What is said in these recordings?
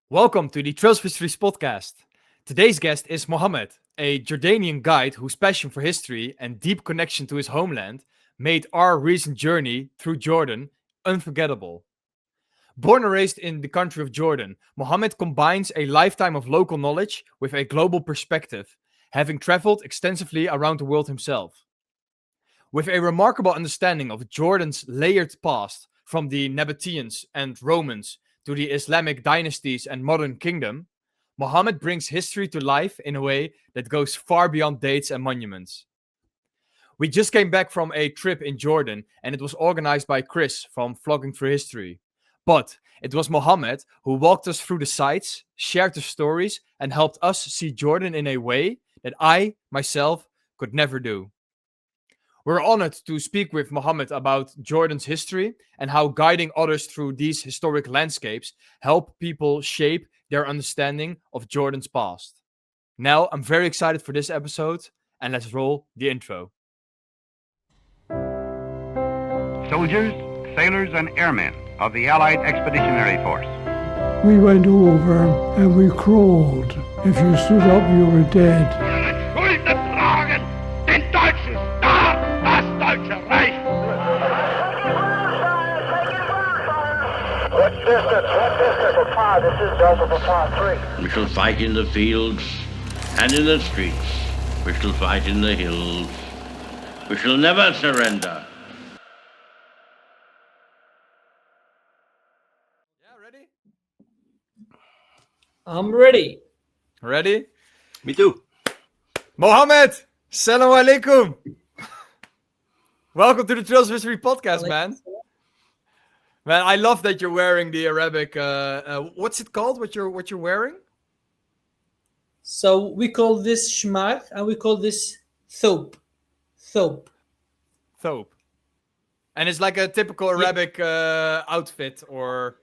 Welcome to the Trails of History's podcast. Today's guest is Mohammed, a Jordanian guide whose passion for history and deep connection to his homeland made our recent journey through Jordan unforgettable. Born and raised in the country of Jordan, Mohammed combines a lifetime of local knowledge with a global perspective, having traveled extensively around the world himself. With a remarkable understanding of Jordan's layered past, from the Nabataeans and Romans to the Islamic dynasties and modern kingdom, Mohammed brings history to life in a way that goes far beyond dates and monuments. We just came back from a trip in Jordan, and it was organized by Chris from Vlogging Through History. But it was Mohammed who walked us through the sites, shared the stories, and helped us see Jordan in a way that I, myself, could never do. We're honored to speak with Mohammed about Jordan's history and how guiding others through these historic landscapes help people shape their understanding of Jordan's past. Now, I'm very excited for this episode, and let's roll the intro. Soldiers, sailors, and airmen of the Allied Expeditionary Force. We went over and we crawled. If you stood up, you were dead. Schulden tragen den Deutschen Staat, das Deutsche Reich. What's distance? This is Delta Papa 3. We shall fight in the fields and in the streets. We shall fight in the hills. We shall never surrender. Yeah, ready? I'm ready. Ready? Me too. Mohammed! Salam alaikum! Welcome to the Trails of History podcast, man. Man, I love that you're wearing the Arabic. What's it called? What you're wearing? So we call this shmar and we call this thobe. Thobe. Thobe. And it's like a typical Arabic outfit, or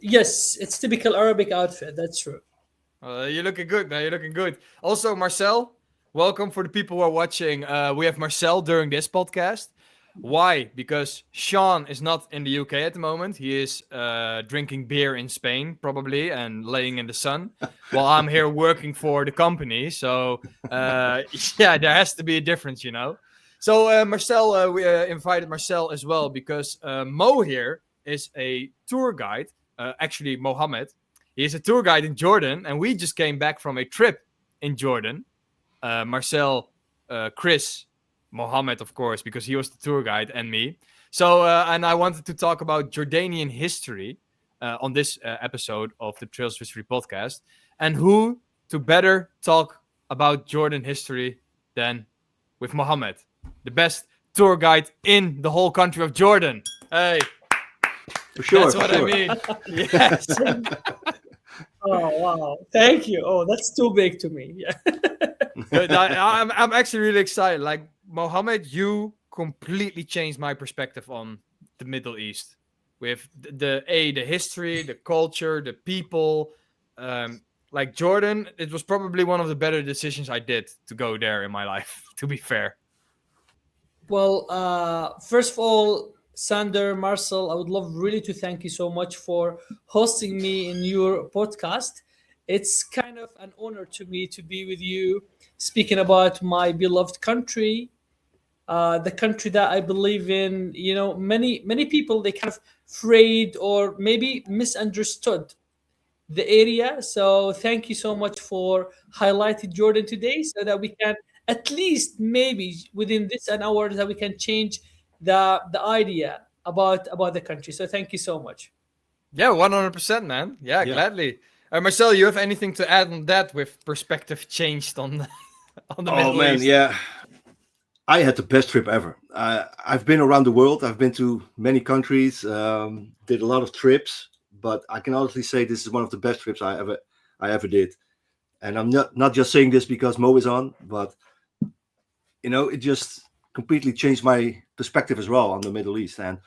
Yes, it's typical Arabic outfit. That's true. you're looking good, man. You're looking good. Also, Marcel, welcome for the people who are watching. We have Marcel during this podcast. Why? Because Sean is not in the UK at the moment. He is drinking beer in Spain, probably, and laying in the sun, while I'm here working for the company. So, yeah, there has to be a difference, you know. So, Marcel, we invited Marcel as well because Mo here is a tour guide. Actually, Mohammed. He is a tour guide in Jordan, and we just came back from a trip in Jordan. Marcel, Chris, Mohammed, of course, because he was the tour guide, and me. So, and I wanted to talk about Jordanian history on this episode of the Trails of History podcast. And who to better talk about Jordan history than with Mohammed, the best tour guide in the whole country of Jordan. Hey, For sure. that's what I mean. Yes. Oh wow! Thank you. Oh, that's too big to me. Yeah. Good. I'm actually really excited. Like, Mohammed, you completely changed my perspective on the Middle East with the history, the culture, the people. Like Jordan, it was probably one of the better decisions I did to go there in my life, to be fair. Well, first of all, Sander, Marcel, I would love really to thank you so much for hosting me in your podcast. It's kind of an honor to me to be with you, speaking about my beloved country, the country that I believe in. You know, many people, they kind of afraid or maybe misunderstood the area. So thank you so much for highlighting Jordan today, so that we can at least maybe within this an hour that we can change the idea about the country. So thank you so much. Yeah, 100%, man. Yeah, Yeah. gladly. Marcel, you have anything to add on that with perspective changed on the, on the Oh Middle man, East? yeah. I had the best trip ever. I've been around the world. I've been to many countries. Did a lot of trips, but I can honestly say this is one of the best trips I ever did. And I'm not just saying this because Mo is on, but it just completely changed my perspective as well on the Middle East. And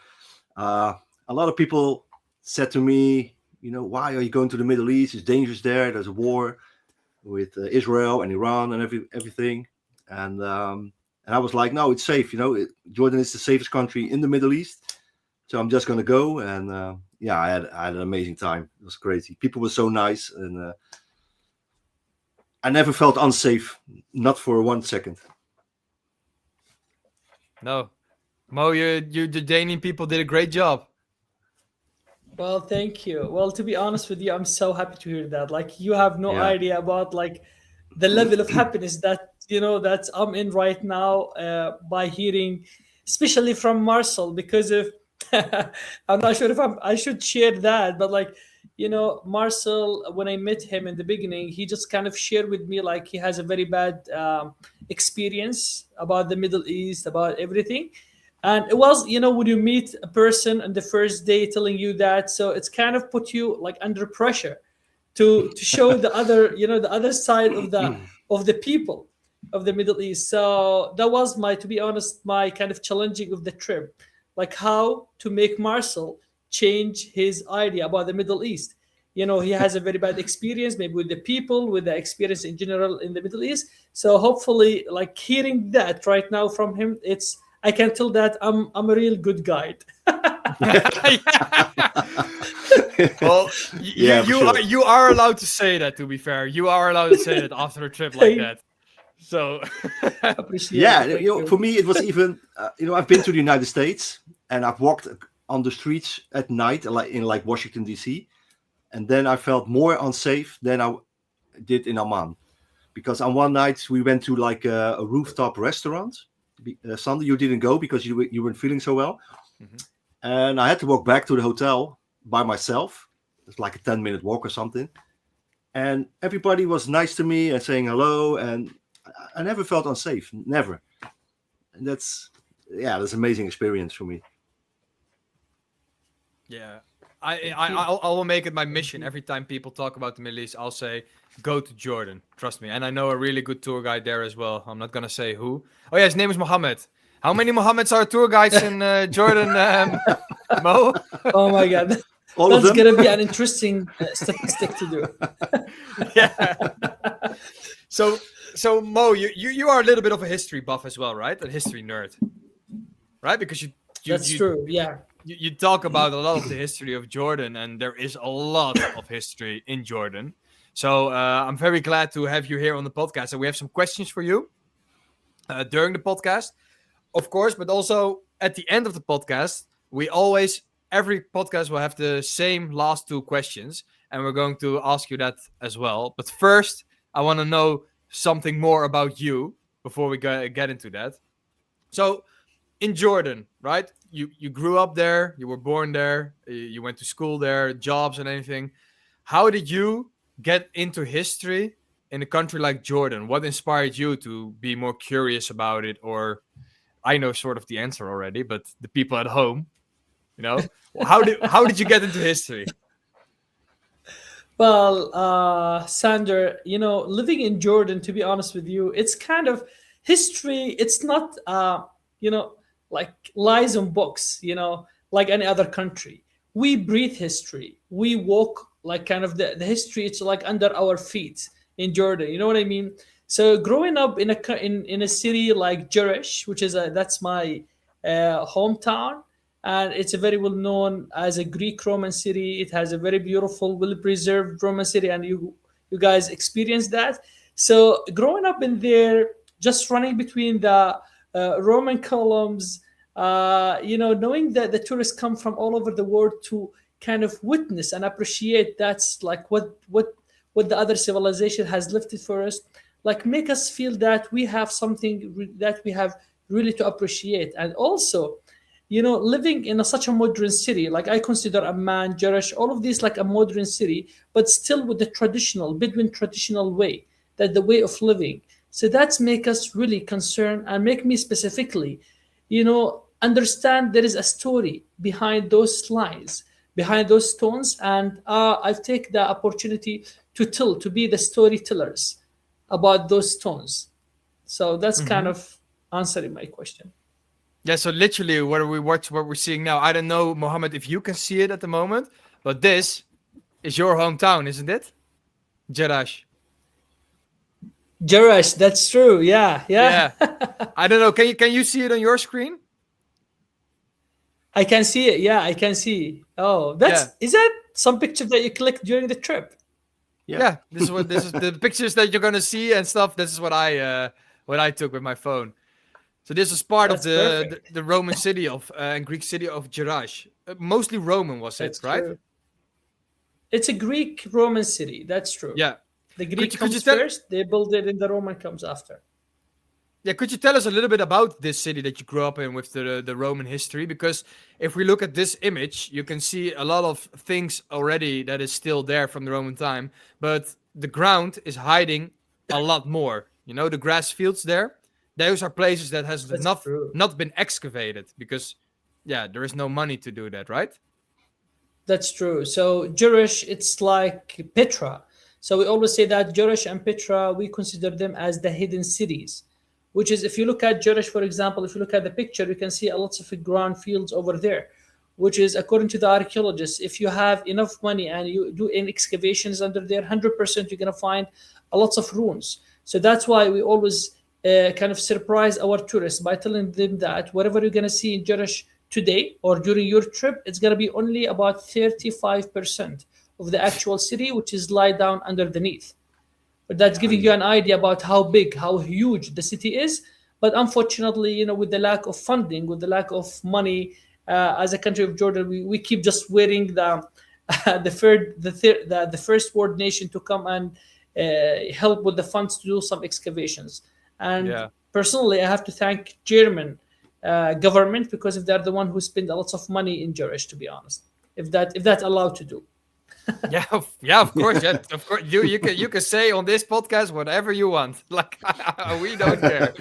a lot of people said to me, why are you going to the Middle East? It's dangerous there. There's a war with Israel and Iran and everything. And I was like, no, it's safe. Jordan is the safest country in the Middle East. So I'm just going to go. And yeah, I had an amazing time. It was crazy. People were so nice, and I never felt unsafe, not for 1 second. No, Mo, you Jordanian people did a great job. Well, thank you. Well, to be honest with you, I'm so happy to hear that. Like, you have no Yeah. idea about like the level of happiness that that I'm in right now by hearing, especially from Marcel, because of I'm not sure if I should share that, but like Marcel, when I met him in the beginning, he just kind of shared with me like he has a very bad experience about the Middle East, about everything. And it was, when you meet a person on the first day telling you that, so it's kind of put you like under pressure to show the other, the other side of the people of the Middle East. So that was to be honest, my kind of challenging of the trip, like how to make Marcel change his idea about the Middle East. He has a very bad experience, maybe with the people, with the experience in general in the Middle East. So hopefully, like hearing that right now from him, I can tell that I'm a real good guide. Well, Yeah, for sure. you are allowed to say that. To be fair, you are allowed to say that after a trip like that. So Appreciate Yeah, it. Thank you. for me, it was even, I've been to the United States, and I've walked on the streets at night, like in Washington D.C., and then I felt more unsafe than I did in Amman, because on one night we went to like a rooftop restaurant. Sunday you didn't go because you weren't feeling so well, and I had to walk back to the hotel by myself. It's like a 10-minute walk or something, and everybody was nice to me and saying hello, and I never felt unsafe, never. And that's an amazing experience for me. yeah, I will make it my mission every time people talk about the Middle East. I'll say go to Jordan. Trust me, and I know a really good tour guide there as well. I'm not gonna say who. Oh yeah, his name is Mohammed. How many Mohammeds are tour guides in Jordan, Mo? Oh my God. All of That's them. gonna be an interesting statistic to do. Yeah. So Mo, you are a little bit of a history buff as well, right? A history nerd, right? Because That's true. Yeah. you talk about a lot of the history of Jordan, and there is a lot of history in Jordan. So I'm very glad to have you here on the podcast, and we have some questions for you during the podcast, of course, but also at the end of the podcast. Every podcast will have the same last two questions, and we're going to ask you that as well. But first, I want to know something more about you before we get into that. So, in Jordan, right? You grew up there, you were born there, you went to school there, jobs and anything. How did you get into history in a country like Jordan? What inspired you to be more curious about it? Or I know sort of the answer already, but the people at home, how did you get into history? Well, Sander, living in Jordan, to be honest with you, it's kind of history. It's not, like lies on books, like any other country. We breathe history. We walk like kind of the history. It's like under our feet in Jordan. You know what I mean? So growing up in a city like Jerash, which is that's my hometown, and it's a very well known as a Greek Roman city. It has a very beautiful, well preserved Roman city, and you guys experienced that. So growing up in there, just running between the Roman columns, knowing that the tourists come from all over the world to kind of witness and appreciate that's like what the other civilization has lifted for us, like make us feel that we have something that we have really to appreciate. And also, living in such a modern city, like I consider Amman, Jerash, all of these like a modern city, but still with the traditional Bedouin traditional way, that the way of living. So that's make us really concerned and make me specifically, understand there is a story behind those lines, behind those stones, and I've taken the opportunity to be the storytellers about those stones. So that's kind of answering my question. Yeah, so literally what we're seeing now. I don't know, Mohammed, if you can see it at the moment, but this is your hometown, isn't it? Jerash. Jerash, that's true. Yeah. I don't know. Can you see it on your screen? I can see it. Yeah, I can see. Oh, Yeah. is that some picture that you clicked during the trip? Yeah, this is the pictures that you're gonna see and stuff. This is what I took with my phone. So this is part of That's perfect. the Roman city of and Greek city of Jerash. Mostly Roman was it, That's right? true. It's a Greek Roman city. That's true. Yeah. The Greek Could you comes tell? first. They build it, and the Roman comes after. Yeah, could you tell us a little bit about this city that you grew up in with the Roman history? Because if we look at this image, you can see a lot of things already that is still there from the Roman time, but the ground is hiding a lot more. You know, the grass fields there, those are places that has That's true. not been excavated because, yeah, there is no money to do that, right? That's true. So Jerash, it's like Petra. So we always say that Jerash and Petra, we consider them as the hidden cities. Which is, if you look at Jerash, for example, if you look at the picture, you can see a lots of ground fields over there. Which is, according to the archaeologists, if you have enough money and you do any excavations under there, 100% you're gonna find a lots of ruins. So that's why we always kind of surprise our tourists by telling them that whatever you're gonna see in Jerash today or during your trip, it's gonna be only about 35% of the actual city, which is lie down underneath. But that's giving you an idea about how big, how huge the city is. But unfortunately, with the lack of funding, with the lack of money, as a country of Jordan, we keep just waiting the first world nation to come and help with the funds to do some excavations. And Yeah. personally, I have to thank German government, because if they're the one who spend a lot of money in Jerash, to be honest, if that's allowed to do. Yeah, yeah, of course, yeah, of course. You can say on this podcast whatever you want. Like we don't care.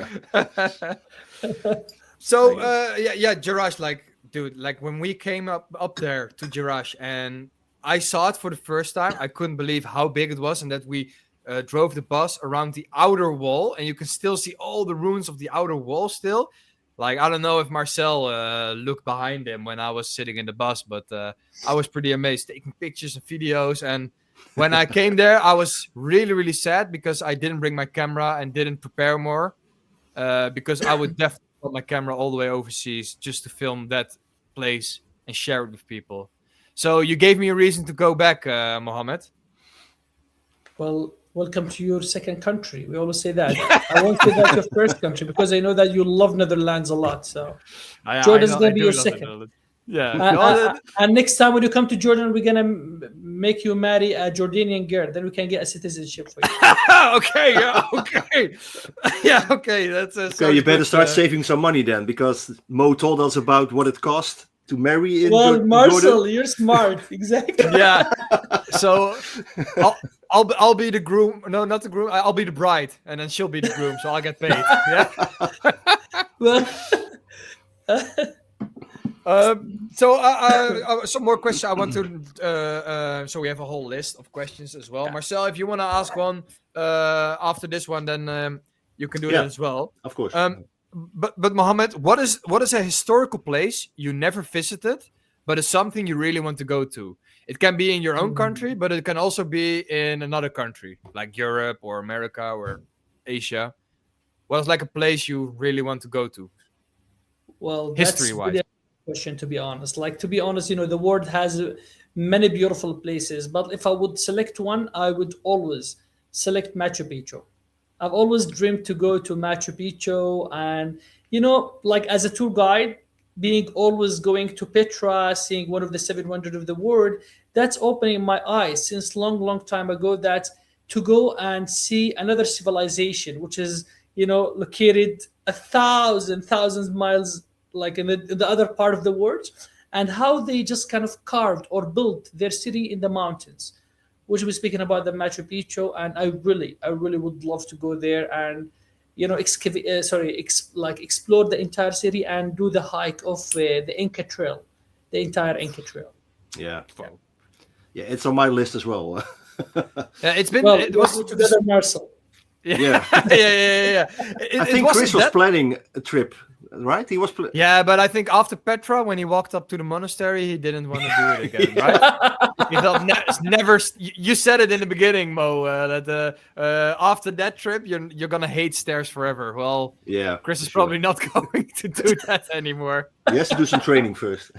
So yeah, Jerash, like, dude, like when we came up there to Jerash and I saw it for the first time, I couldn't believe how big it was, and that we drove the bus around the outer wall, and you can still see all the ruins of the outer wall still. Like, I don't know if Marcel looked behind him when I was sitting in the bus, but I was pretty amazed, taking pictures and videos. And when I came there, I was really, really sad because I didn't bring my camera and didn't prepare more, because I would definitely put my camera all the way overseas just to film that place and share it with people. So you gave me a reason to go back, Mohammed. Well, welcome to your second country. We always say that. I won't say that's your first country because I know that you love Netherlands a lot. So Jordan's going to be your second. Yeah. And next time when you come to Jordan, we're going to make you marry a Jordanian girl. Then we can get a citizenship for you. Okay. Yeah. Okay. Yeah. Okay. That's Okay, you better start saving some money then, because Mo told us about what it cost to marry in Marcel, Jordan. you're smart. Exactly. Yeah. So I'll be the groom. No, not the groom. I'll be the bride, and then she'll be the groom. So I'll get paid. Yeah. Well, So some more questions I want to. So we have a whole list of questions as well. Marcel, if you want to ask one after this one, then you can do that as well. Of course. But Mohammed, what is a historical place you never visited, but is something you really want to go to? It can be in your own country, but it can also be in another country, like Europe or America or Asia. What is like a place you really want to go to? well, History-wise. really a question, to be honest. Like, to be honest, the world has many beautiful places, but if I would select one, I would always select Machu Picchu. I've always dreamed to go to Machu Picchu, and like as a tour guide, being always going to Petra, seeing one of the seven wonders of the world, that's opening my eyes since long time ago. That to go and see another civilization, which is located thousands miles, like in the other part of the world, and how they just kind of carved or built their city in the mountains, which we're speaking about the Machu Picchu. And I really would love to go there and explore the entire city and do the hike of the Inca Trail, the entire Inca Trail. Yeah, it's on my list as well. Yeah, it's been. Well, It was together, Marcel. Yeah. Yeah. Yeah. I think Chris was planning a trip right? He was. Yeah, but I think after Petra, when he walked up to the monastery, he didn't want to do it again, right? He felt never. You said it in the beginning, Mo, that after that trip, you're gonna hate stairs forever. Well, Yeah, Chris is for sure. probably not going to do that anymore. He has to do some training first.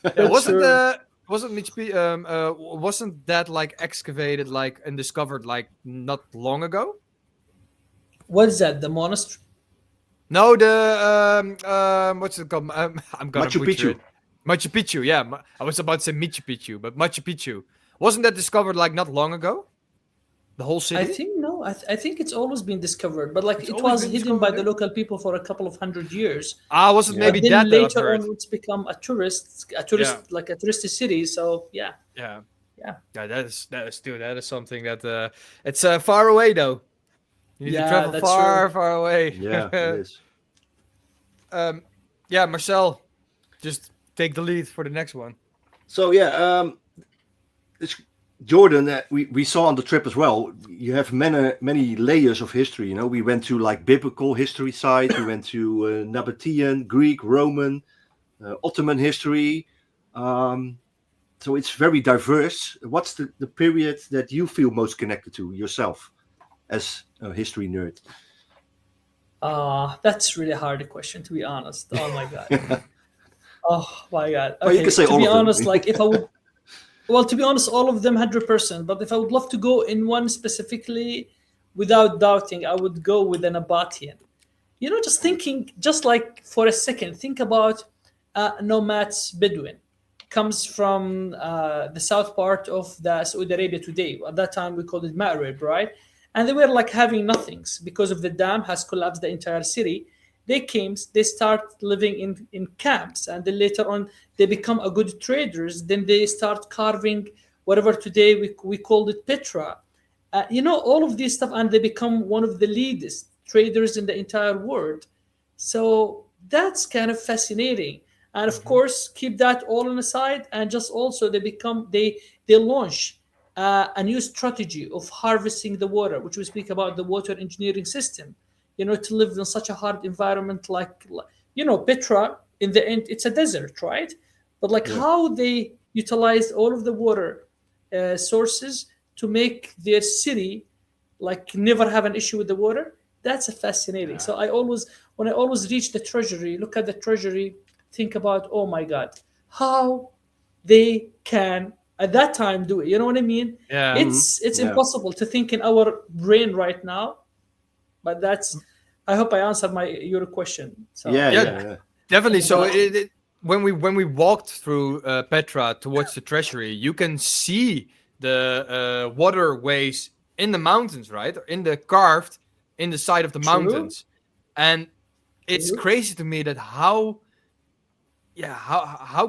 Yeah, wasn't Sure. wasn't that like excavated like and discovered like not long ago? What is that? The monastery? No, the what's it called? I'm gonna Machu butcher Picchu. it. Machu Picchu, yeah. I was about to say Machu Picchu, but Machu Picchu wasn't that discovered like not long ago? The whole city. I think no. I think it's always been discovered, but like It's it always was been hidden by discovered, the yeah? local people for a couple of 100 years. Was it Yeah. maybe But that then that I've later heard? on, it's become a tourist, Yeah. like a touristy city. So yeah, Yeah. Yeah. Yeah, that is something that it's far away though. You need to Yeah, travel that's far, true. far away. Yeah, it is. Yeah, Marcel, just take the lead for the next one. So yeah, it's Jordan. We saw on the trip as well. You have many layers of history. You know, we went to like biblical history sites. We went to Nabataean, Greek, Roman, Ottoman history. So it's very diverse. What's the period that you feel most connected to yourself as a history nerd? That's really hard question, to be honest. Oh my god. Oh my god. Well, you Okay, can say to all be of them. honest, like if I would, well, to be honest, all of them 100%. But if I would love to go in one specifically, without doubting, I would go with the Nabataean. You know, just thinking, just like for a second, think about nomads Bedouin. Comes from the south part of the Saudi Arabia today. At that time, we called it Maghreb, right? And they were like having nothings because of the dam has collapsed the entire city. They came, they start living in camps, and then later on they become a good traders. Then they start carving whatever today we called it Petra. You know, all of these stuff, and they become one of the leaders traders in the entire world. So that's kind of fascinating. And of course, keep that all on the side, and just also they launch a new strategy of harvesting the water, which we speak about the water engineering system. You know, to live in such a hard environment like you know, Petra. In the end, it's a desert, right? But like how they utilized all of the water sources to make their city like never have an issue with the water. That's a fascinating. So when I always reach the treasury, look at the treasury, think about, oh my god, how they can at that time do it. You know what I mean? Yeah. It's Yeah. impossible to think in our brain right now. But that's, I hope I answered your question. So Yeah. Definitely. So when we walked through Petra towards the treasury, you can see the waterways in the mountains, right? Carved in the side of the mountains, and it's crazy to me that how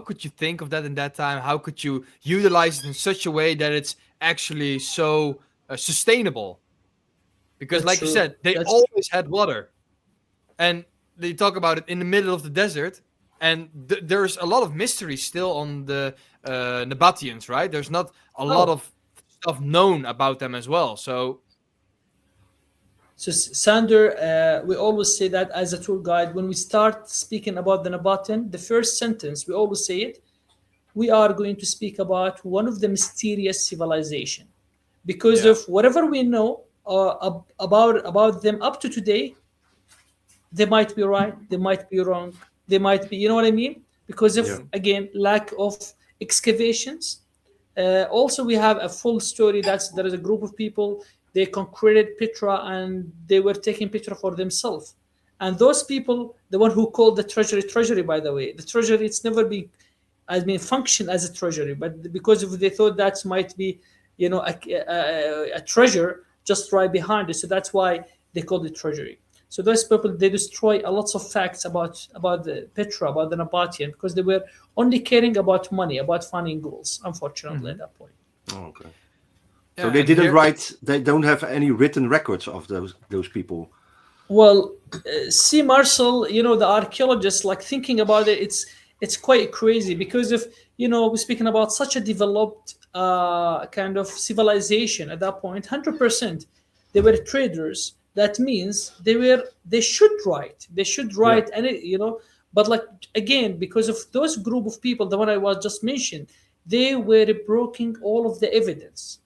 could you think of that in that time? How could you utilize it in such a way that it's actually so sustainable? Because, That's like you true. said, they That's always had water, and they talk about it in the middle of the desert. And there's a lot of mystery still on the Nabataeans, right? There's not a lot of stuff known about them as well. So Sander, we always say that as a tour guide, when we start speaking about the Nabataean, the first sentence, we always say it, we are going to speak about one of the mysterious civilization. Because of whatever we know about them up to today, they might be right, they might be wrong, they might be, you know what I mean? Because of, again, lack of excavations. Also, we have a full story there is a group of people, they conquered Petra and they were taking Petra for themselves. And those people, the one who called the treasury, by the way, the treasury, it's never been, function as a treasury, but because if they thought that might be, you know, a treasure just right behind it. So that's why they called it treasury. So those people, they destroy a lots of facts about the Petra, about the Nabataean, because they were only caring about money, about finding goals, unfortunately, at that point. Oh, okay. yeah, So they and didn't here- write. They don't have any written records of those people. Well, see, Marcel, you know, the archaeologists, like thinking about it, it's quite crazy because of, you know, we're speaking about such a developed kind of civilization at that point. 100%, they were traders. that means they should write. They should write, and but like again, because of those group of people, the one I was just mentioned, they were breaking all of the evidence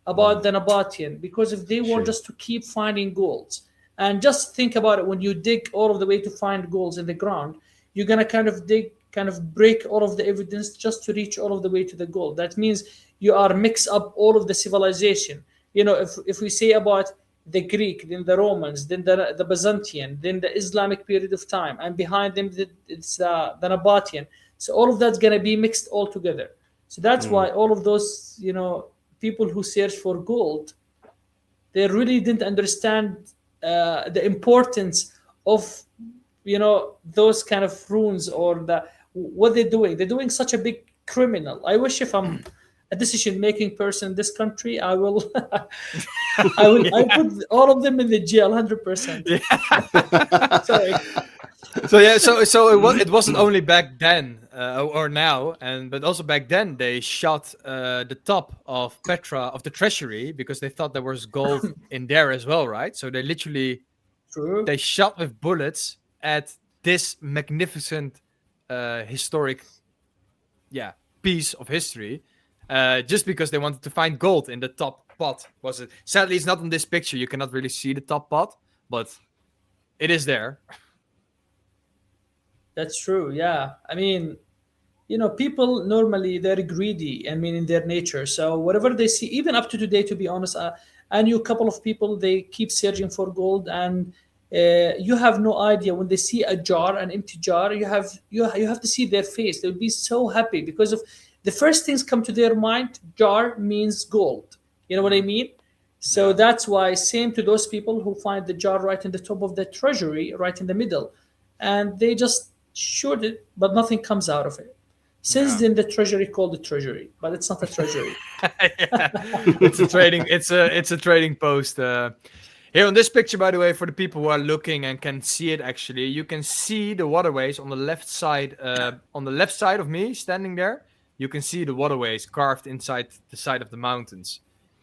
about the Nabataean, because if they want just to keep finding golds. And just think about it, when you dig all of the way to find golds in the ground, you're gonna kind of break all of the evidence just to reach all of the way to the gold. That means you are mix up all of the civilization. If we say about the Greek, then the Romans, then the Byzantine, then the Islamic period of time, and behind them it's the Nabataean. So all of that's gonna be mixed all together. So that's why all of those people who search for gold, they really didn't understand the importance of those kind of runes, or what they're doing. They're doing such a big criminal. I wish if I'm a decision-making person in this country, I will I put all of them in the jail 100%. Yeah. Sorry. So it wasn't only back then or now, but also back then they shot the top of Petra, of the treasury, because they thought there was gold in there as well, right? So they literally they shot with bullets at this magnificent historic piece of history, just because they wanted to find gold in the top pot. Was it? Sadly, it's not in this picture. You cannot really see the top pot, but it is there. That's true. Yeah. I mean, people normally they're greedy. I mean, in their nature. So whatever they see, even up to today, to be honest, I knew a couple of people. They keep searching for gold, and you have no idea when they see a jar, an empty jar. You have to see their face. They'll be so happy because of the first things come to their mind. Jar means gold. You know what I mean? So that's why, same to those people who find the jar right in the top of the treasury, right in the middle, and they just shoot it, but nothing comes out of it. Since then, the treasury called it treasury, but it's not a treasury. It's a trading. It's a trading post. Here on this picture, by the way, for the people who are looking and can see it, actually, you can see the waterways on the left side. On the left side of me, standing there, you can see the waterways carved inside the side of the mountains,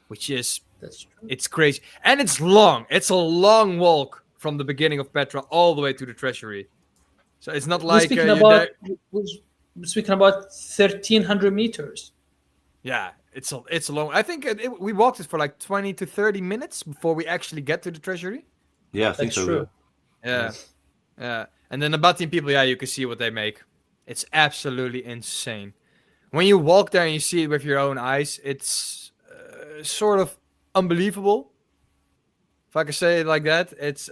which is it's crazy, and it's long. It's a long walk from the beginning of Petra all the way to the treasury. So it's not like we're speaking about 1,300 meters. Yeah, it's a long. I think we walked it for like 20 to 30 minutes before we actually get to the treasury. Yeah, I think That's so. true. Yeah. And then the Nabataean people, you can see what they make. It's absolutely insane. When you walk there and you see it with your own eyes, it's sort of unbelievable. If I can say it like that, it's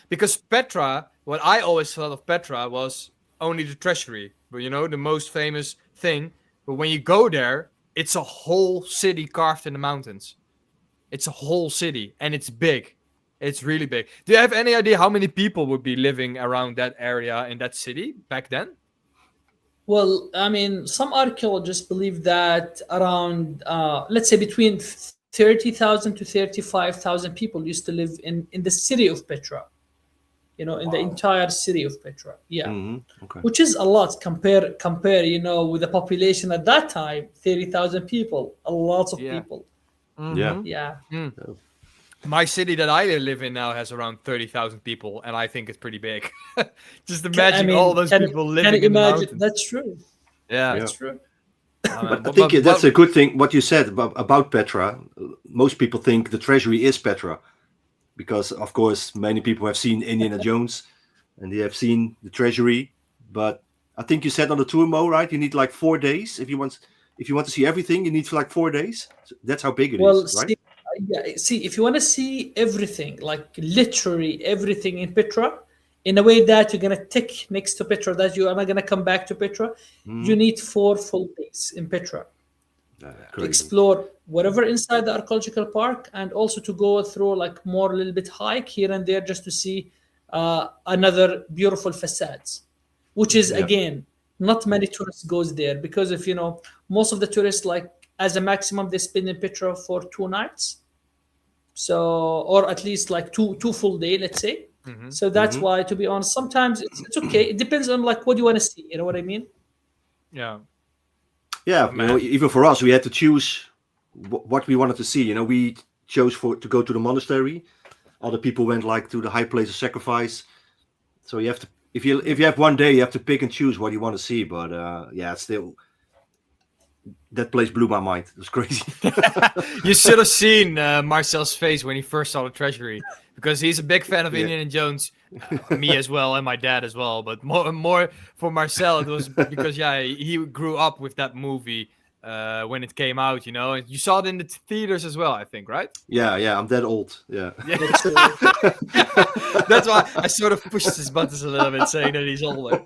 because Petra. What I always thought of Petra was only the treasury, but the most famous thing. But when you go there, it's a whole city carved in the mountains. It's a whole city, and it's big. It's really big. Do you have any idea how many people would be living around that area in that city back then? Well, I mean, some archaeologists believe that around, let's say, between 30,000 to 35,000 people used to live in the city of Petra. In the entire city of Petra. Yeah. Mm-hmm. Okay. Which is a lot compare, with the population at that time, 30,000 people, a lot of people. Mm-hmm. Yeah. Mm. My city that I live in now has around 30,000 people, and I think it's pretty big. Just imagine all those people living in the mountains. That's true. Yeah. That's true. But I think that's a good thing, what you said about Petra. Most people think the treasury is Petra. Because, of course, many people have seen Indiana Jones and they have seen the treasury. But I think you said on the tour, Mo, right? You need like 4 days. If you want to see everything, you need for like 4 days. So that's how big it is, right? See, if you want to see everything, like literally everything in Petra, in a way that you're going to tick next to Petra, that you are not going to come back to Petra, you need 4 full days in Petra. To explore whatever inside the archaeological park, and also to go through like more a little bit hike here and there just to see another beautiful facades, which is again not many tourists goes there, because if most of the tourists, like as a maximum, they spend in Petra for 2 nights, so or at least like two full day, let's say. So that's why, to be honest, sometimes it's okay. It depends on like what you want to see, you know what I mean? Yeah, even for us, we had to choose what we wanted to see. We chose to go to the monastery, Other people went like to the high place of sacrifice. So you have to, if you have one day, you have to pick and choose what you want to see. But yeah, it's still, that place blew my mind. It was crazy. You should have seen Marcel's face when he first saw the treasury, because he's a big fan of Indiana Jones. Me as well, and my dad as well. But more for Marcel, it was because he grew up with that movie when it came out. You know, and you saw it in the theaters as well, I think, right? Yeah, I'm that old. Yeah. That's why I sort of pushed his buttons a little bit, saying that he's older.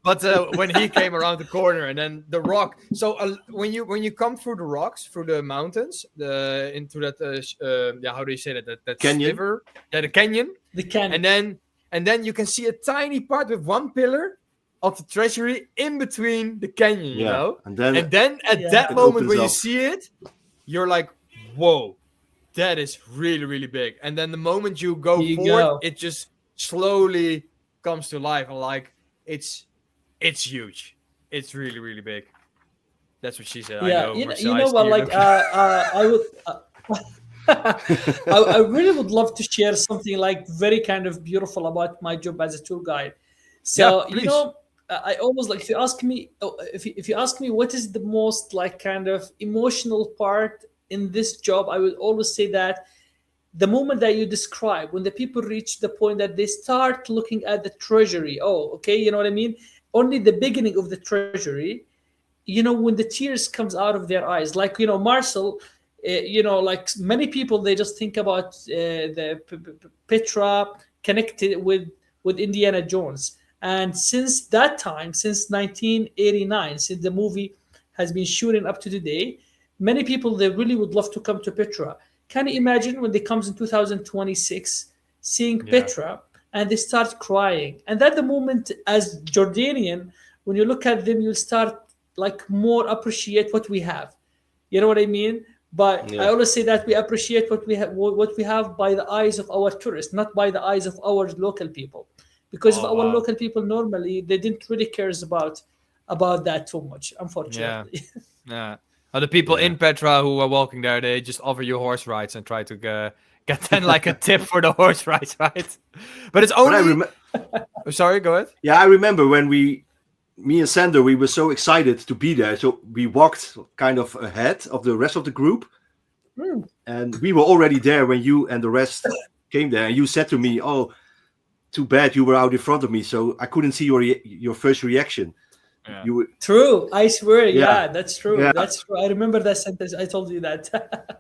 But when he came around the corner, and then the rock. So when you come through the rocks, through the mountains, into that how do you say that? That canyon. Sliver? Yeah, the canyon. The canyon. And then you can see a tiny part with one pillar of the treasury in between the canyon. You know. And then at that moment when you see it, you're like, whoa. That is really, really big. And then the moment you go forward, it just slowly comes to life. And like, it's huge. It's really, really big. That's what she said. Yeah, I know. You know what? Like, I would, I really would love to share something like very kind of beautiful about my job as a tour guide. So you know, I almost like, if you ask me what is the most like kind of emotional part in this job, I would always say that the moment that you describe, when the people reach the point that they start looking at the treasury, you know what I mean? Only the beginning of the treasury, you know, when the tears comes out of their eyes, like, you know, Marcel, you know, like many people, they just think about the Petra connected with Indiana Jones. And since that time, since 1989, since the movie has been shooting up to today, many people, they really would love to come to Petra. Can you imagine when they comes in 2026, seeing Petra, and they start crying? And at the moment, as Jordanian, when you look at them, you'll start like more appreciate what we have. You know what I mean? But I always say that we appreciate what we have by the eyes of our tourists, not by the eyes of our local people. Because our local people, normally, they didn't really cares about that too much, unfortunately. Yeah. The people in Petra who are walking there, they just offer you horse rides and try to get then like a tip for the horse rides, right? But it's only. Sorry, go ahead. Yeah, I remember when me and Sander, we were so excited to be there. So we walked kind of ahead of the rest of the group. And we were already there when you and the rest came there. And you said to me, "Oh, too bad you were out in front of me, so I couldn't see your first reaction." Yeah. True, I swear. Yeah, that's true. Yeah. That's true. I remember that sentence. I told you that.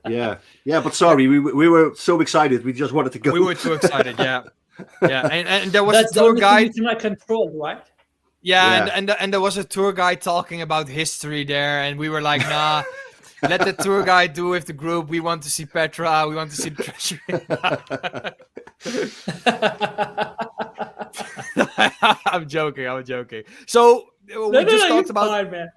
yeah. But sorry, we were so excited. We just wanted to go. We were too excited. Yeah. And there was a tour guide. That's not controlled, right? Yeah. And there was a tour guide talking about history there, and we were like, nah. Let the tour guide do with the group. We want to see Petra. We want to see the treasury. I'm joking. So we just talked about. Fine, man.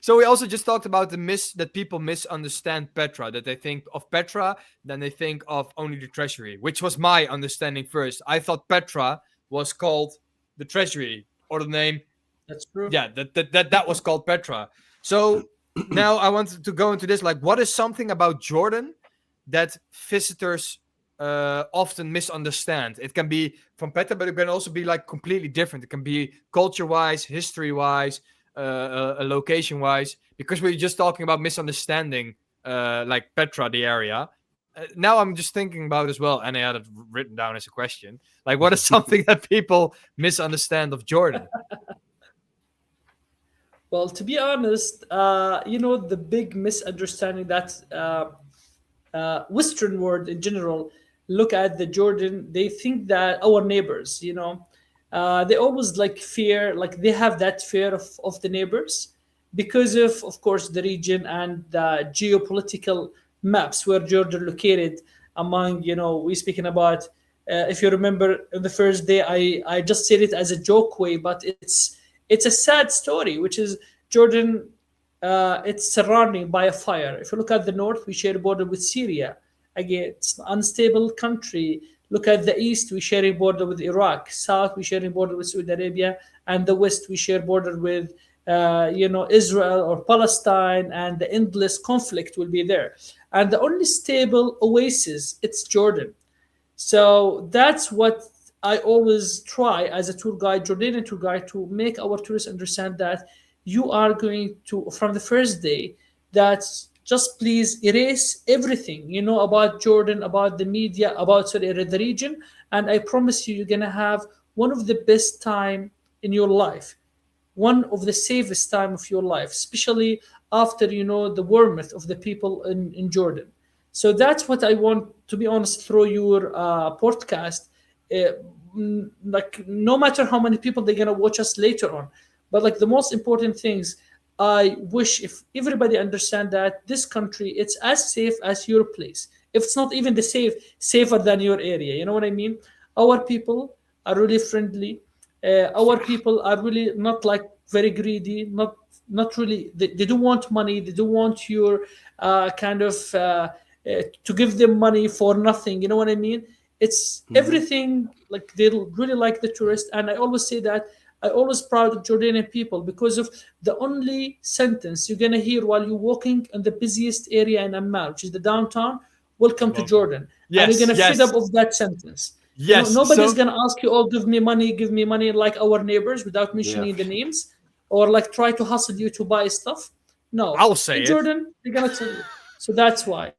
So we also just talked about that people misunderstand Petra. That they think of Petra, then they think of only the treasury, which was my understanding first. I thought Petra was called the treasury, or the name. That's true. Yeah, that was called Petra. So. Now I wanted to go into this, like, what is something about Jordan that visitors often misunderstand? It can be from Petra, but it can also be like completely different. It can be culture-wise, history-wise, location-wise, because we're just talking about misunderstanding, like Petra, the area. Now I'm just thinking about as well, and I had it written down as a question. Like, what is something that people misunderstand of Jordan? Well, to be honest, you know, the big misunderstanding that Western world in general look at the Jordan, they think that our neighbors, you know, they always like fear, like they have that fear of the neighbors because of course, the region and the geopolitical maps where Jordan located among, you know, we speaking about, if you remember the first day, I just said it as a joke way, but it's a sad story, which is Jordan, it's surrounded by a fire. If you look at the north, we share a border with Syria. Again, it's an unstable country. Look at the east, we share a border with Iraq. South, we share a border with Saudi Arabia. And the west, we share border with, you know, Israel or Palestine. And the endless conflict will be there. And the only stable oasis, it's Jordan. So that's what I always try as a tour guide, Jordanian tour guide, to make our tourists understand that you are going to, from the first day, that just please erase everything you know about Jordan, about the media, about sorry, the region, and I promise you, you're gonna have one of the best time in your life, one of the safest time of your life, especially after the warmth of the people in Jordan. So that's what I want, to be honest, through your podcast. Uh, like no matter how many people they're gonna watch us later on, but like the most important things, I wish if everybody understand that this country it's as safe as your place. If it's not even the safer than your area, you know what I mean? Our people are really friendly. Our people are really not like very greedy, not really, they don't want money, they don't want your kind of to give them money for nothing, you know what I mean? It's everything, like they really like the tourist. And I always say that I always proud of Jordanian people because of the only sentence you're gonna hear while you're walking in the busiest area in Amman, which is the downtown. Welcome to Jordan. And you're gonna feed up of that sentence. Yes. Nobody's So, gonna ask you, "Oh, give me money," like our neighbors, without mentioning the names, or like try to hustle you to buy stuff. No, I'll say in it. Jordan, they're gonna tell you. So that's why.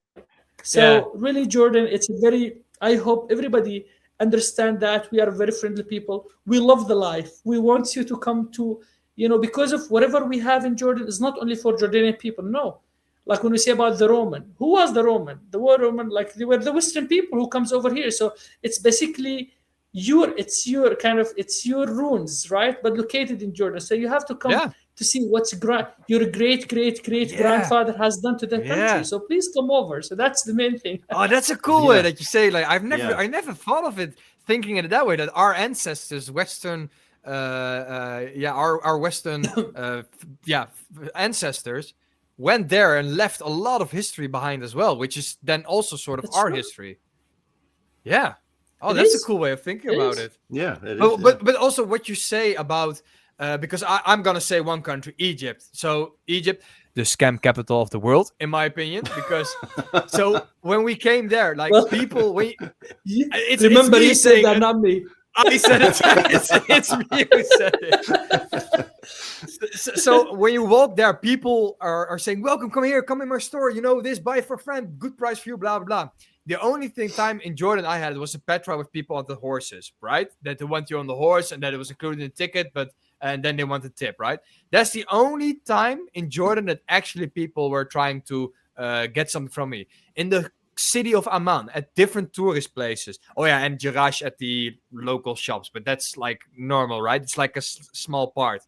So Yeah. really, Jordan, it's a very. I hope everybody understand that we are very friendly people. We love the life. We want you to come to, because of whatever we have in Jordan is not only for Jordanian people. No, like when we say about the Roman, who was the Roman? The word Roman, like they were the Western people who comes over here. So it's basically it's your ruins, right? But located in Jordan. So you have to come Yeah. to see what's your great grandfather has done to the Yeah. country. So please come over. So that's the main thing. Oh, that's a cool way that you say. Like, I Yeah. never thought of it thinking it that way. That our ancestors, Western, our Western, ancestors, went there and left a lot of history behind as well, which is then also sort of That's our right. history. Yeah. Oh, It that's is. a cool way of thinking It about is. it. Yeah, it is. Oh, but also what you say about because I'm gonna say one country, Egypt. So Egypt, the scam capital of the world, in my opinion. Because so when we came there, like Well, people, Remember, me you said saying that, it. not me. I said it. It's me who said it. So when you walk there, people are saying, "Welcome, come here, come in my store. You know this, buy for a friend, good price for you, blah blah blah." The only time in Jordan I had was a Petra with people on the horses, right? That they want you on the horse and that it was included in the ticket, and then they want the tip, right? That's the only time in Jordan that actually people were trying to get something from me. In the city of Amman, at different tourist places. Oh yeah, and Jerash at the local shops, but that's like normal, right? It's like a small part.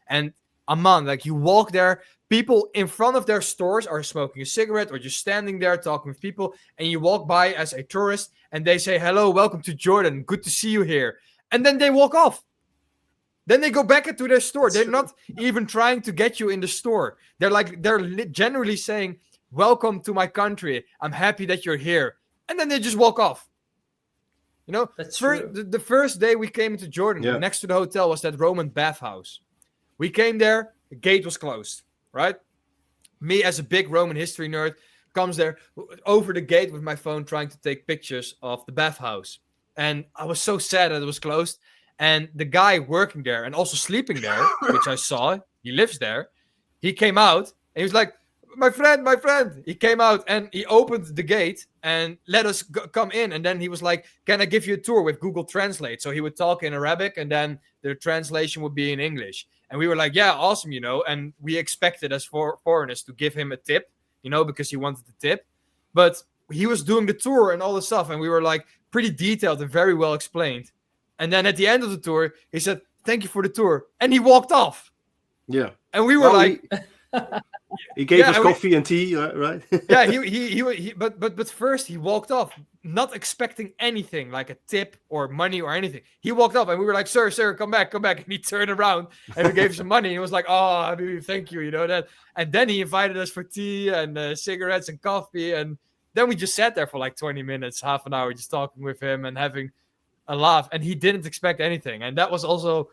And Amman, like you walk there, people in front of their stores are smoking a cigarette or just standing there talking with people, and you walk by as a tourist and they say, "Hello, welcome to Jordan, good to see you here," and then they walk off. Then they go back into their store. They're not even trying to get you in the store. They're generally saying, "Welcome to my country, I'm happy that you're here," and then they just walk off. That's true. The first day we came into Jordan, next to the hotel was that Roman bathhouse. We came there, the gate was closed, right? Me, as a big Roman history nerd, comes there over the gate with my phone trying to take pictures of the bathhouse. And I was so sad that it was closed. And the guy working there and also sleeping there, which I saw, he lives there, he came out and he was like, my friend. He came out and he opened the gate and let us come in. And then he was like, "Can I give you a tour with Google Translate?" So he would talk in Arabic and then the translation would be in English. And we were like, "Yeah, awesome, And we expected as foreigners to give him a tip, because he wanted the tip. But he was doing the tour and all the stuff. And we were like pretty detailed and very well explained. And then at the end of the tour, he said, "Thank you for the tour." And he walked off. Yeah. And we were he gave us coffee and tea, right? Yeah, but first he walked off, not expecting anything like a tip or money or anything. He walked off and we were like, sir, come back. And he turned around and we gave him some money. He was like, "Oh, thank you, that." And then he invited us for tea and cigarettes and coffee. And then we just sat there for like 20 minutes, half an hour, just talking with him and having a laugh. And he didn't expect anything. And that was also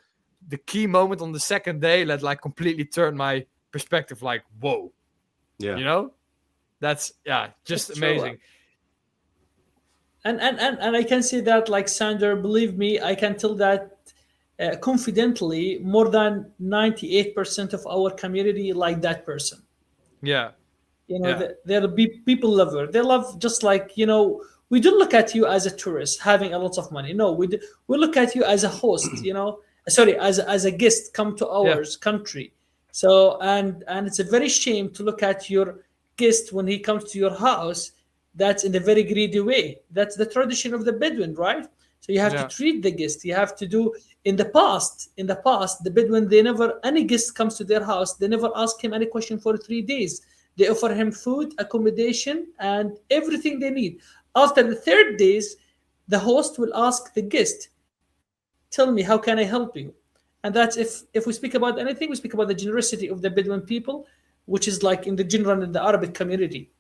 the key moment on the second day that like completely turned my perspective, like, whoa. Yeah. That's just amazing. And I can say that, like Sander, believe me, I can tell that confidently. More than 98% of our community like that person. Yeah. Yeah. They're people lover. They love, just like, we don't look at you as a tourist having a lot of money. No, we look at you as a host. Sorry, as a guest come to our country. So and it's a very shame to look at your guest when he comes to your house. That's in a very greedy way. That's the tradition of the Bedouin, right? So you have to treat the guest. You have to do. In the past, the Bedouin, they never, any guest comes to their house, they never ask him any question for 3 days. They offer him food, accommodation, and everything they need. After the third days, the host will ask the guest, "Tell me, how can I help you?" And that's, if we speak about anything, we speak about the generosity of the Bedouin people, which is like in the general in the Arabic community.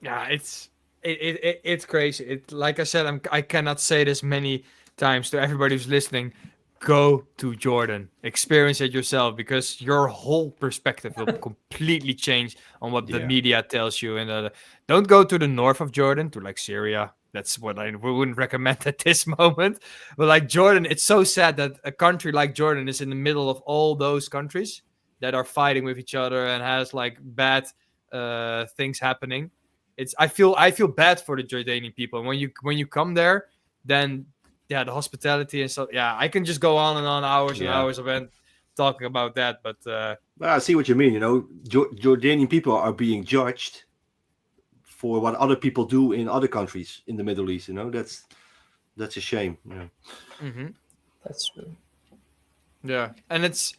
Yeah, it's crazy. Like I said, I cannot say this many times to everybody who's listening. Go to Jordan, experience it yourself, because your whole perspective will completely change on what the media tells you. And don't go to the north of Jordan, to like Syria. That's what I wouldn't recommend at this moment. But like Jordan, it's so sad that a country like Jordan is in the middle of all those countries that are fighting with each other and has like bad things happening. I feel bad for the Jordanian people. And when you come there, then the hospitality and so I can just go on and on hours and hours of talking about that. But I see what you mean. Jordanian people are being judged for what other people do in other countries in the Middle East. That's a shame. Mm-hmm. That's true. Yeah, and it's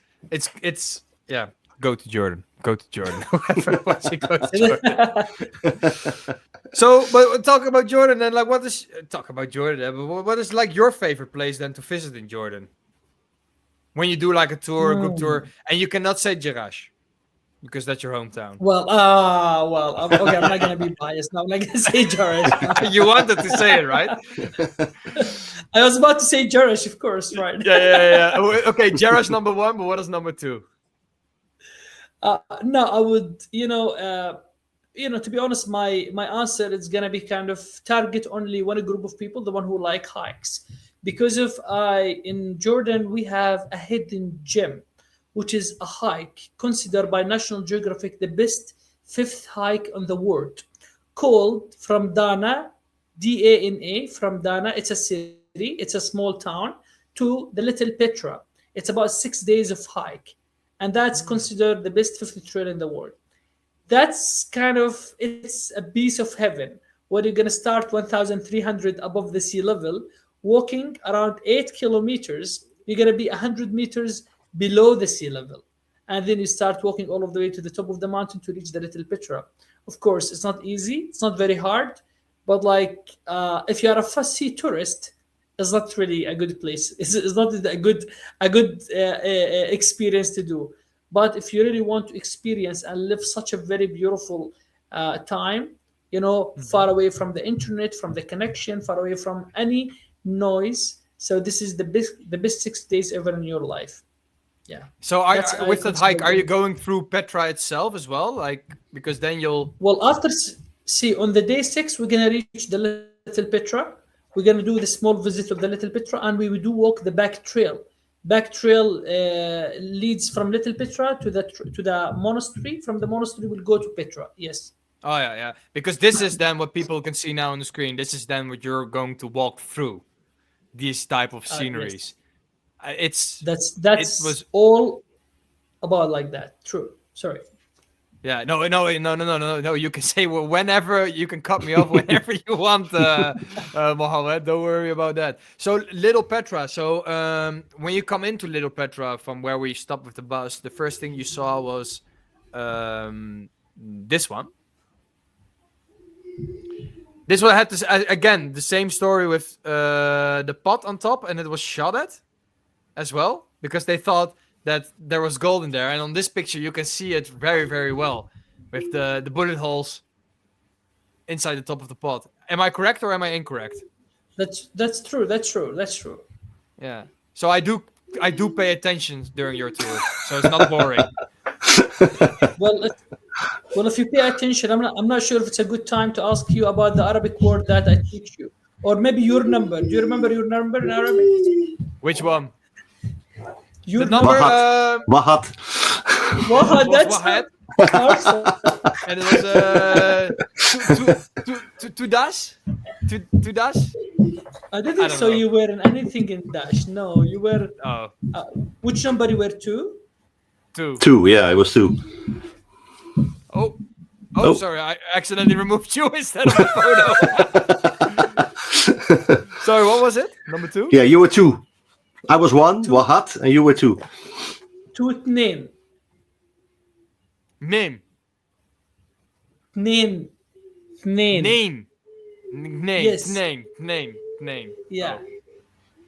go to Jordan. Go to Jordan. Whoever wants to go to Jordan. So, but talk about Jordan then. Like, what is like your favorite place then to visit in Jordan? When you do like a tour, a group tour, and you cannot say Jerash because that's your hometown. Okay, I'm not gonna be biased now. I'm not gonna say Jerash. You wanted to say it, right? I was about to say Jerash, of course, right? Yeah. Okay, Jerash number 1, but what is number 2? No, I would, to be honest, my answer is gonna be kind of target only one group of people, the one who like hikes, because in Jordan we have a hidden gem, which is a hike considered by National Geographic the best 5th hike on the world, called from Dana, Dana, from Dana. It's a city, it's a small town, to the Little Petra. It's about 6 days of hike. And that's considered the best 5th trail in the world. That's it's a piece of heaven, where you're going to start 1,300 above the sea level, walking around 8 kilometers. You're going to be 100 meters below the sea level. And then you start walking all of the way to the top of the mountain to reach the Little Petra. Of course, it's not easy. It's not very hard. But if you are a fussy tourist, it's not really a good place. It's not a good experience to do. But if you really want to experience and live such a very beautiful time, far away from the internet, from the connection, far away from any noise. So this is the best 6 days ever in your life. Yeah. So with that hike, are you going through Petra itself as well? Like, because then you'll... Well, on the day 6, we're going to reach the Little Petra. We're going to do the small visit of the Little Petra, and we will do walk the back trail. Back trail leads from Little Petra to the monastery. From the monastery, we'll go to Petra. Yes. Oh, yeah. Because this is then what people can see now on the screen. This is then what you're going to walk through, these type of sceneries. Yes. It was all about like that. True. Sorry. Yeah, no. You can say whenever. You can cut me off whenever you want, Mohammed. Don't worry about that. So Little Petra. So when you come into Little Petra from where we stopped with the bus, the first thing you saw was this one. This one had this again the same story with the pot on top, and it was shot at as well because they thought that there was gold in there, and on this picture you can see it very, very well with the bullet holes inside the top of the pot. Am I correct or am I incorrect? That's true. Yeah. So I do pay attention during your tour, so it's not boring. Well, if you pay attention, I'm not sure if it's a good time to ask you about the Arabic word that I teach you, or maybe your number. Do you remember your number in Arabic? Which one? Your The number Wahat. Wow, was that's Wahed, awesome. and it was two dash, two dash. I didn't don't saw know. you were in anything in Dash. No, you were. Oh, Which number you were two? two. 2, yeah, it was 2. Oh, Oh. sorry, I accidentally removed you instead of the photo. Sorry, what was it? Number 2? Yeah, you were 2. I was 1, Wahat, and you were 2. Two name. Name. Name. Yes. Name. Yeah. Oh,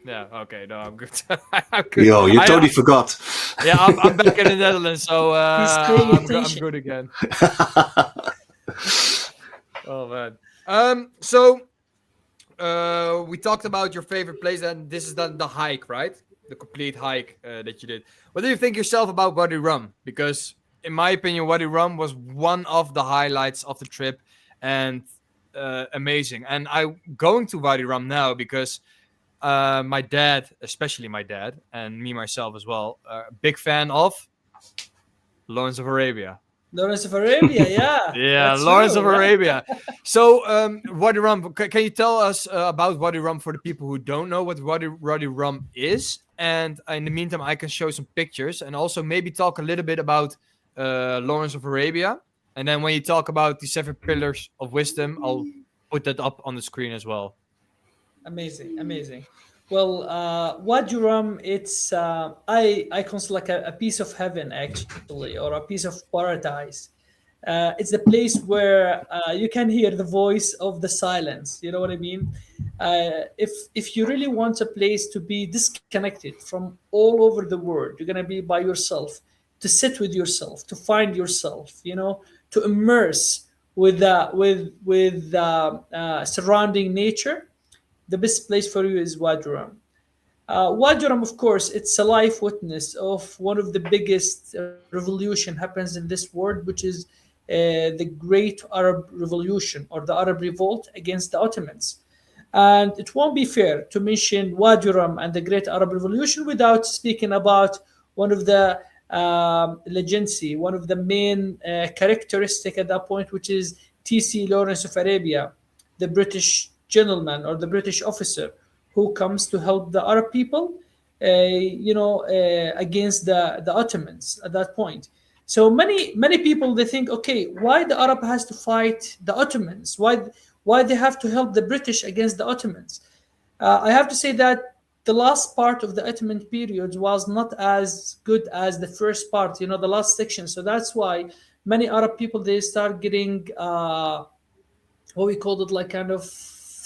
yeah, okay, no, I'm good. I'm good. Yo, you totally forgot. Yeah, I'm back in the Netherlands, so He's paying I'm attention. good again. Oh man. So we talked about your favorite place, and this is the hike, right? The complete hike that you did. What do you think yourself about Wadi Rum? Because in my opinion, Wadi Rum was one of the highlights of the trip, and amazing. And I'm going to Wadi Rum now because my dad, especially my dad, and me myself as well, are a big fan of Lawrence of Arabia. Lawrence of Arabia, yeah. Yeah, That's Lawrence true, of right? Arabia. So, Wadi Rum, can you tell us about Wadi Rum for the people who don't know what Wadi Rum is? And in the meantime, I can show some pictures and also maybe talk a little bit about Lawrence of Arabia. And then when you talk about the 7 pillars of wisdom, I'll put that up on the screen as well. Amazing. Well, Wadi Rum, it's I consider like a piece of heaven actually, or a piece of paradise. It's the place where you can hear the voice of the silence. You know what I mean? If you really want a place to be disconnected from all over the world, you're gonna be by yourself, to sit with yourself, to find yourself. You know, to immerse with surrounding nature. The best place for you is Wadi Rum. Wadi Rum, of course, it's a life witness of one of the biggest revolution happens in this world, which is the Great Arab Revolution, or the Arab Revolt against the Ottomans. And it won't be fair to mention Wadi Rum and the Great Arab Revolution without speaking about one of the legacy, one of the main characteristic at that point, which is T.C. Lawrence of Arabia, the British gentleman or the British officer who comes to help the Arab people, against the Ottomans at that point. So many people, they think, okay, why the Arab has to fight the Ottomans? Why they have to help the British against the Ottomans? I have to say that the last part of the Ottoman period was not as good as the first part, the last section. So that's why many Arab people, they start getting what we called it, like kind of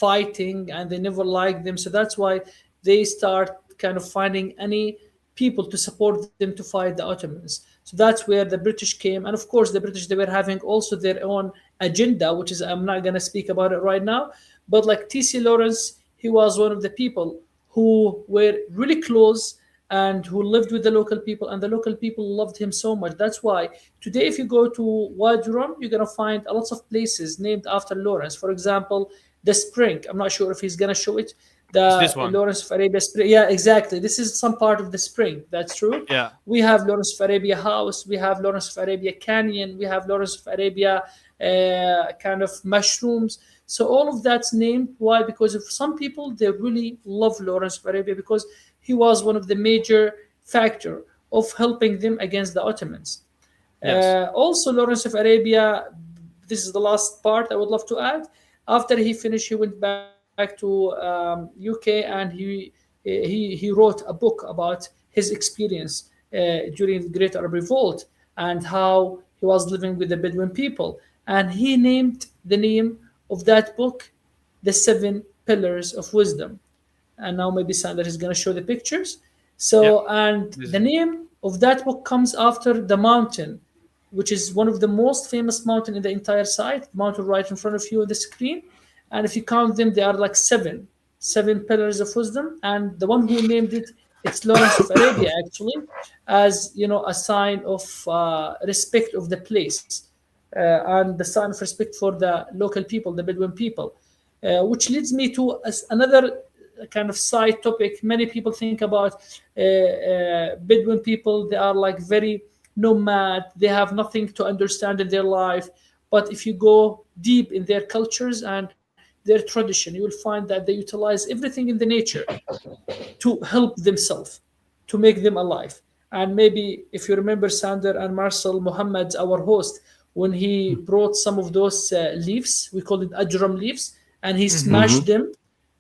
fighting, and they never liked them. So that's why they start kind of finding any people to support them to fight the Ottomans. So that's where the British came. And of course, the British, they were having also their own agenda, which is, I'm not going to speak about it right now. But like T.C. Lawrence, he was one of the people who were really close and who lived with the local people, and the local people loved him so much. That's why today, if you go to Wadi Rum, you're going to find a lot of places named after Lawrence. For example, the spring. I'm not sure if he's going to show it. It's this one. Lawrence of Arabia spring. Yeah, exactly. This is some part of the spring. That's true. Yeah. We have Lawrence of Arabia House. We have Lawrence of Arabia Canyon. We have Lawrence of Arabia kind of mushrooms. So all of that's named. Why? Because of some people, they really love Lawrence of Arabia because he was one of the major factor of helping them against the Ottomans. Yes. Also, Lawrence of Arabia, this is the last part I would love to add. After he finished, he went back to UK, and he wrote a book about his experience during the Great Arab Revolt and how he was living with the Bedouin people. And he named the name of that book, The 7 Pillars of Wisdom. And now maybe Sander is going to show the pictures. So, and the name of that book comes after the mountain, which is one of the most famous mountain in the entire site, the mountain right in front of you on the screen. And if you count them, they are like seven pillars of wisdom. And the one who named it, It's Lawrence of Arabia, actually, as a sign of respect of the place, and the sign of respect for the local people, the Bedouin people, which leads me to another kind of side topic. Many people think about Bedouin people. They are like very nomad. They have nothing to understand in their life. But if you go deep in their cultures and their tradition, you will find that they utilize everything in the nature to help themselves, to make them alive. And maybe if you remember Sander and Marcel, Mohammed, our host, when he brought some of those leaves, we call it ajram leaves, and he smashed them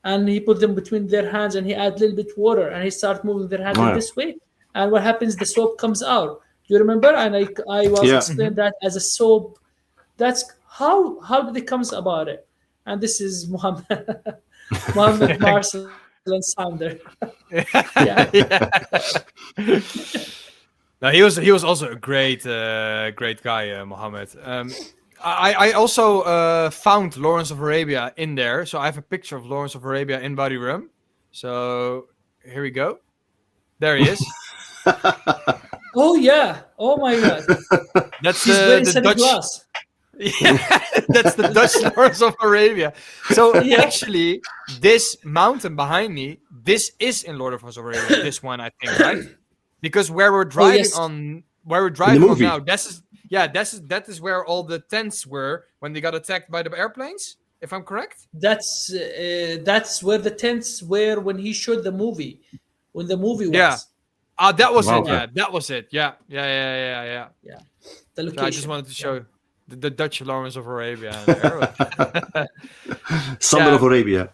and he put them between their hands and he add a little bit water and he start moving their hands in this way. And what happens? The soap comes out. Do you remember? And I was explained that as a soap. That's how did it comes about it? And this is Mohammed, Marcel, and Sander. No, he was also a great guy, Mohammed. I also found Lawrence of Arabia in there, so I have a picture of Lawrence of Arabia in Body Room. So here we go. There he is. Oh yeah! Oh my God! That's the Dutch. Glass. Yeah, that's the Dutch Lawrence of Arabia. So actually, this mountain behind me, this is in Lord of Arabia. This one, I think, right? Because where we're driving on now, that is where all the tents were when they got attacked by the airplanes. If I'm correct, that's where the tents were when he showed the movie. When the movie was. Yeah. That was it. Okay. Yeah, that was it. Yeah. The location. So I just wanted to show the Dutch Lawrence of Arabia. Sander of Arabia.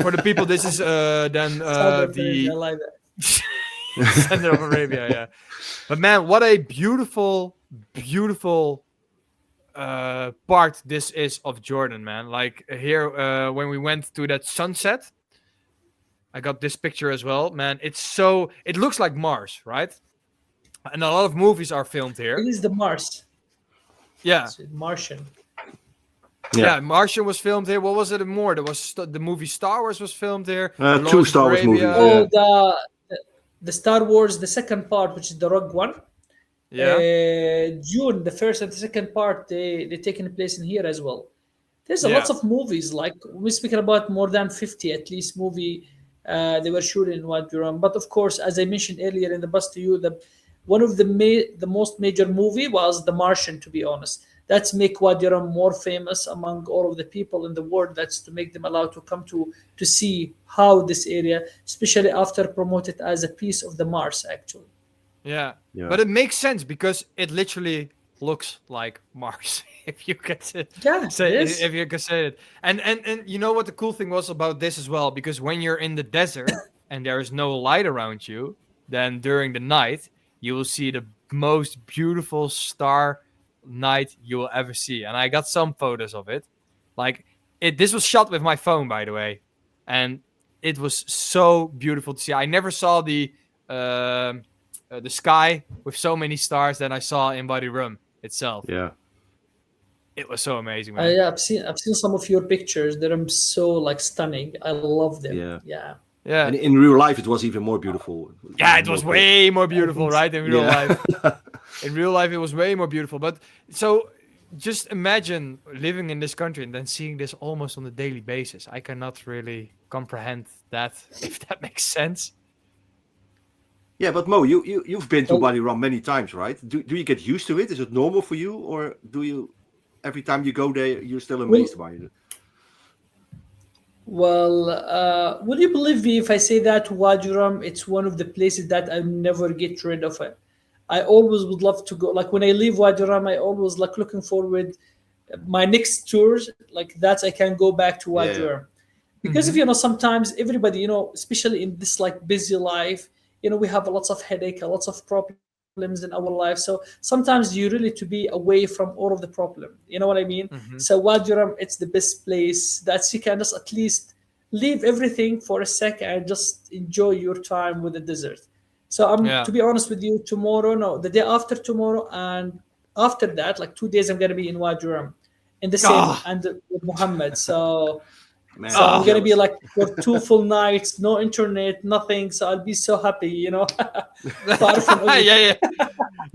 For the people, this is then the I like that. Sander of Arabia. Yeah, but man, what a beautiful part this is of Jordan, man. Like here, when we went to that sunset, I got this picture as well, man. It looks like Mars, right? And a lot of movies are filmed here. It is the Mars. Yeah. It's Martian. Yeah, Martian was filmed here. What was it more? There was the movie Star Wars was filmed here. Two Star Wars movies. Oh, the Star Wars, the second part, which is the Rogue One. Yeah. June, the first and the second part, they taking place in here as well. There's a lot of movies. Like we're speaking about more than 50 at least movie. They were shooting in Wadi Rum. But of course, as I mentioned earlier in the bus to you, one of the most major movie was The Martian, to be honest. That's make Wadi Rum more famous among all of the people in the world. That's to make them allowed to come to see how this area, especially after promoted as a piece of the Mars, actually. Yeah. But it makes sense because it literally looks like Mars, if you can say it. And you know what the cool thing was about this as well, because when you're in the desert and there is no light around you, then during the night you will see the most beautiful star night you will ever see. And I got some photos of it. Like this was shot with my phone, by the way, and it was so beautiful to see. I never saw the sky with so many stars that I saw in Wadi Rum itself. Yeah, it was so amazing, man. I've seen some of your pictures. They're so like stunning. I love them. Yeah. And in real life, it was even more beautiful. Yeah, it was way more beautiful, right? In real life. In real life, it was way more beautiful. But so just imagine living in this country and then seeing this almost on a daily basis. I cannot really comprehend that, if that makes sense. Yeah, but Mo, you've been to Wadi Rum many times, right? Do you get used to it? Is it normal for you, or do you every time you go there you're still amazed by it? Well, would you believe me if I say that Wadi Rum, it's one of the places that I never get rid of it. I always would love to go. Like when I leave Wadi Rum, I always like looking forward my next tours. Like that, I can go back to Wadi Rum because if sometimes everybody, especially in this like busy life, we have lots of headache, lots of problems in our life. So sometimes you really to be away from all of the problem. You know what I mean? So Wadi Rum, it's the best place that you can just at least leave everything for a second and just enjoy your time with the desert. So to be honest with you, the day after tomorrow, and after that, like 2 days, I'm gonna be in Wadi Rum in the same and with Mohammed. So Man, So I'm gonna be jealous. like for 2 full nights, no internet, nothing. So I'll be so happy, far from everything.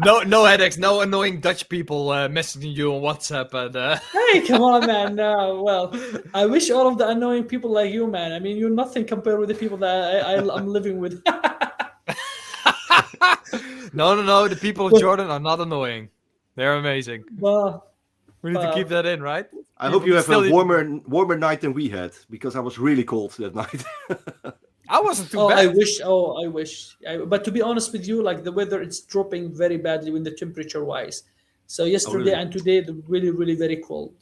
Yeah. No headaches, no annoying Dutch people messaging you on WhatsApp and Hey, come on, man. Well, I wish all of the annoying people like you, man. I mean, you're nothing compared with the people that I'm living with. No. The people of But- Jordan are not annoying. They're amazing. Well, We need to keep that in, right? I hope you have Still a need- warmer night than we had, because I was really cold that night. I wasn't too oh, bad. I wish. Oh, I wish. But to be honest with you, like the weather, it's dropping very badly with the temperature wise. So yesterday really? and today, they're really, really very cold.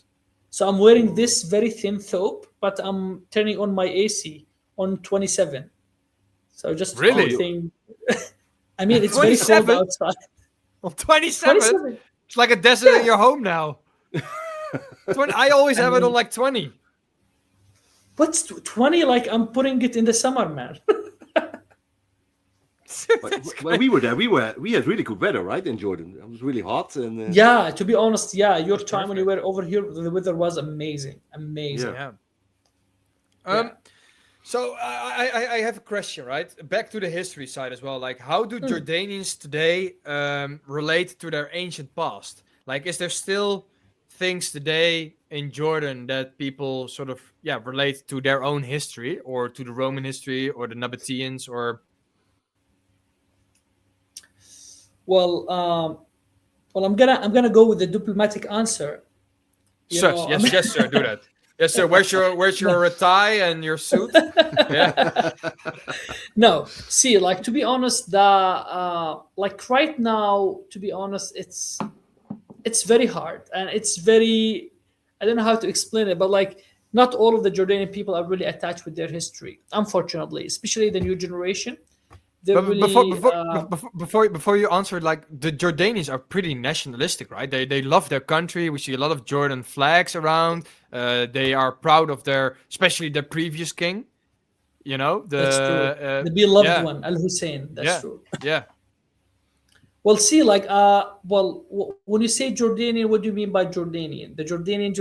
So I'm wearing this very thin thobe, but I'm turning on my AC on 27. So just Really? thing. I mean, it's very 27? cold outside. Well, 27? 27. It's like a desert in your home now. 20, I always have it on like 20. What's 20? Like I'm putting it in the summer, man. When we were there, we had really good weather, right, in Jordan. It was really hot, and Yeah, to be honest, yeah, your time when you were over here, the weather was amazing, amazing. Yeah. Yeah. So I have a question, right? Back to the history side as well. Like, how do Jordanians today relate to their ancient past? Like, is there still things today in Jordan that people sort of relate to their own history, or to the Roman history, or the Nabataeans, or? Well, I'm gonna go with the diplomatic answer. Yes, sir. Do that. Yes, sir. Where's your tie and your suit? Yeah. No, see, like to be honest, the like right now, to be honest, it's very hard and it's very, I don't know how to explain it, but like not all of the Jordanian people are really attached with their history, unfortunately, especially the new generation. They're But really before you answer, like the Jordanians are pretty nationalistic, right? They love their country. We see a lot of Jordan flags around. They are proud of especially their previous king. You know, that's true. The beloved one, Al Hussein. That's true. Yeah. Well, see, like, when you say Jordanian, what do you mean by Jordanian? The Jordanian,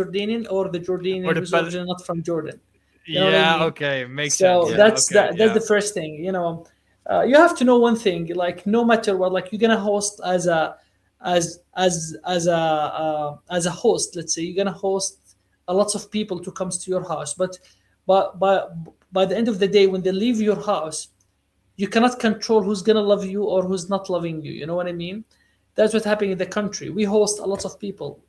or the Jordanian Or the who's Pal- originally not from Jordan? You know what I Yeah. mean? Okay. Makes So sense. that's Okay, that's the first thing. You have to know one thing. Like, no matter what, like you're gonna host as a host. Let's say you're gonna host a lot of people to comes to your house, but by the end of the day, when they leave your house, you cannot control who's gonna love you or who's not loving you. You know what I mean? That's what's happening in the country. We host a lot of people.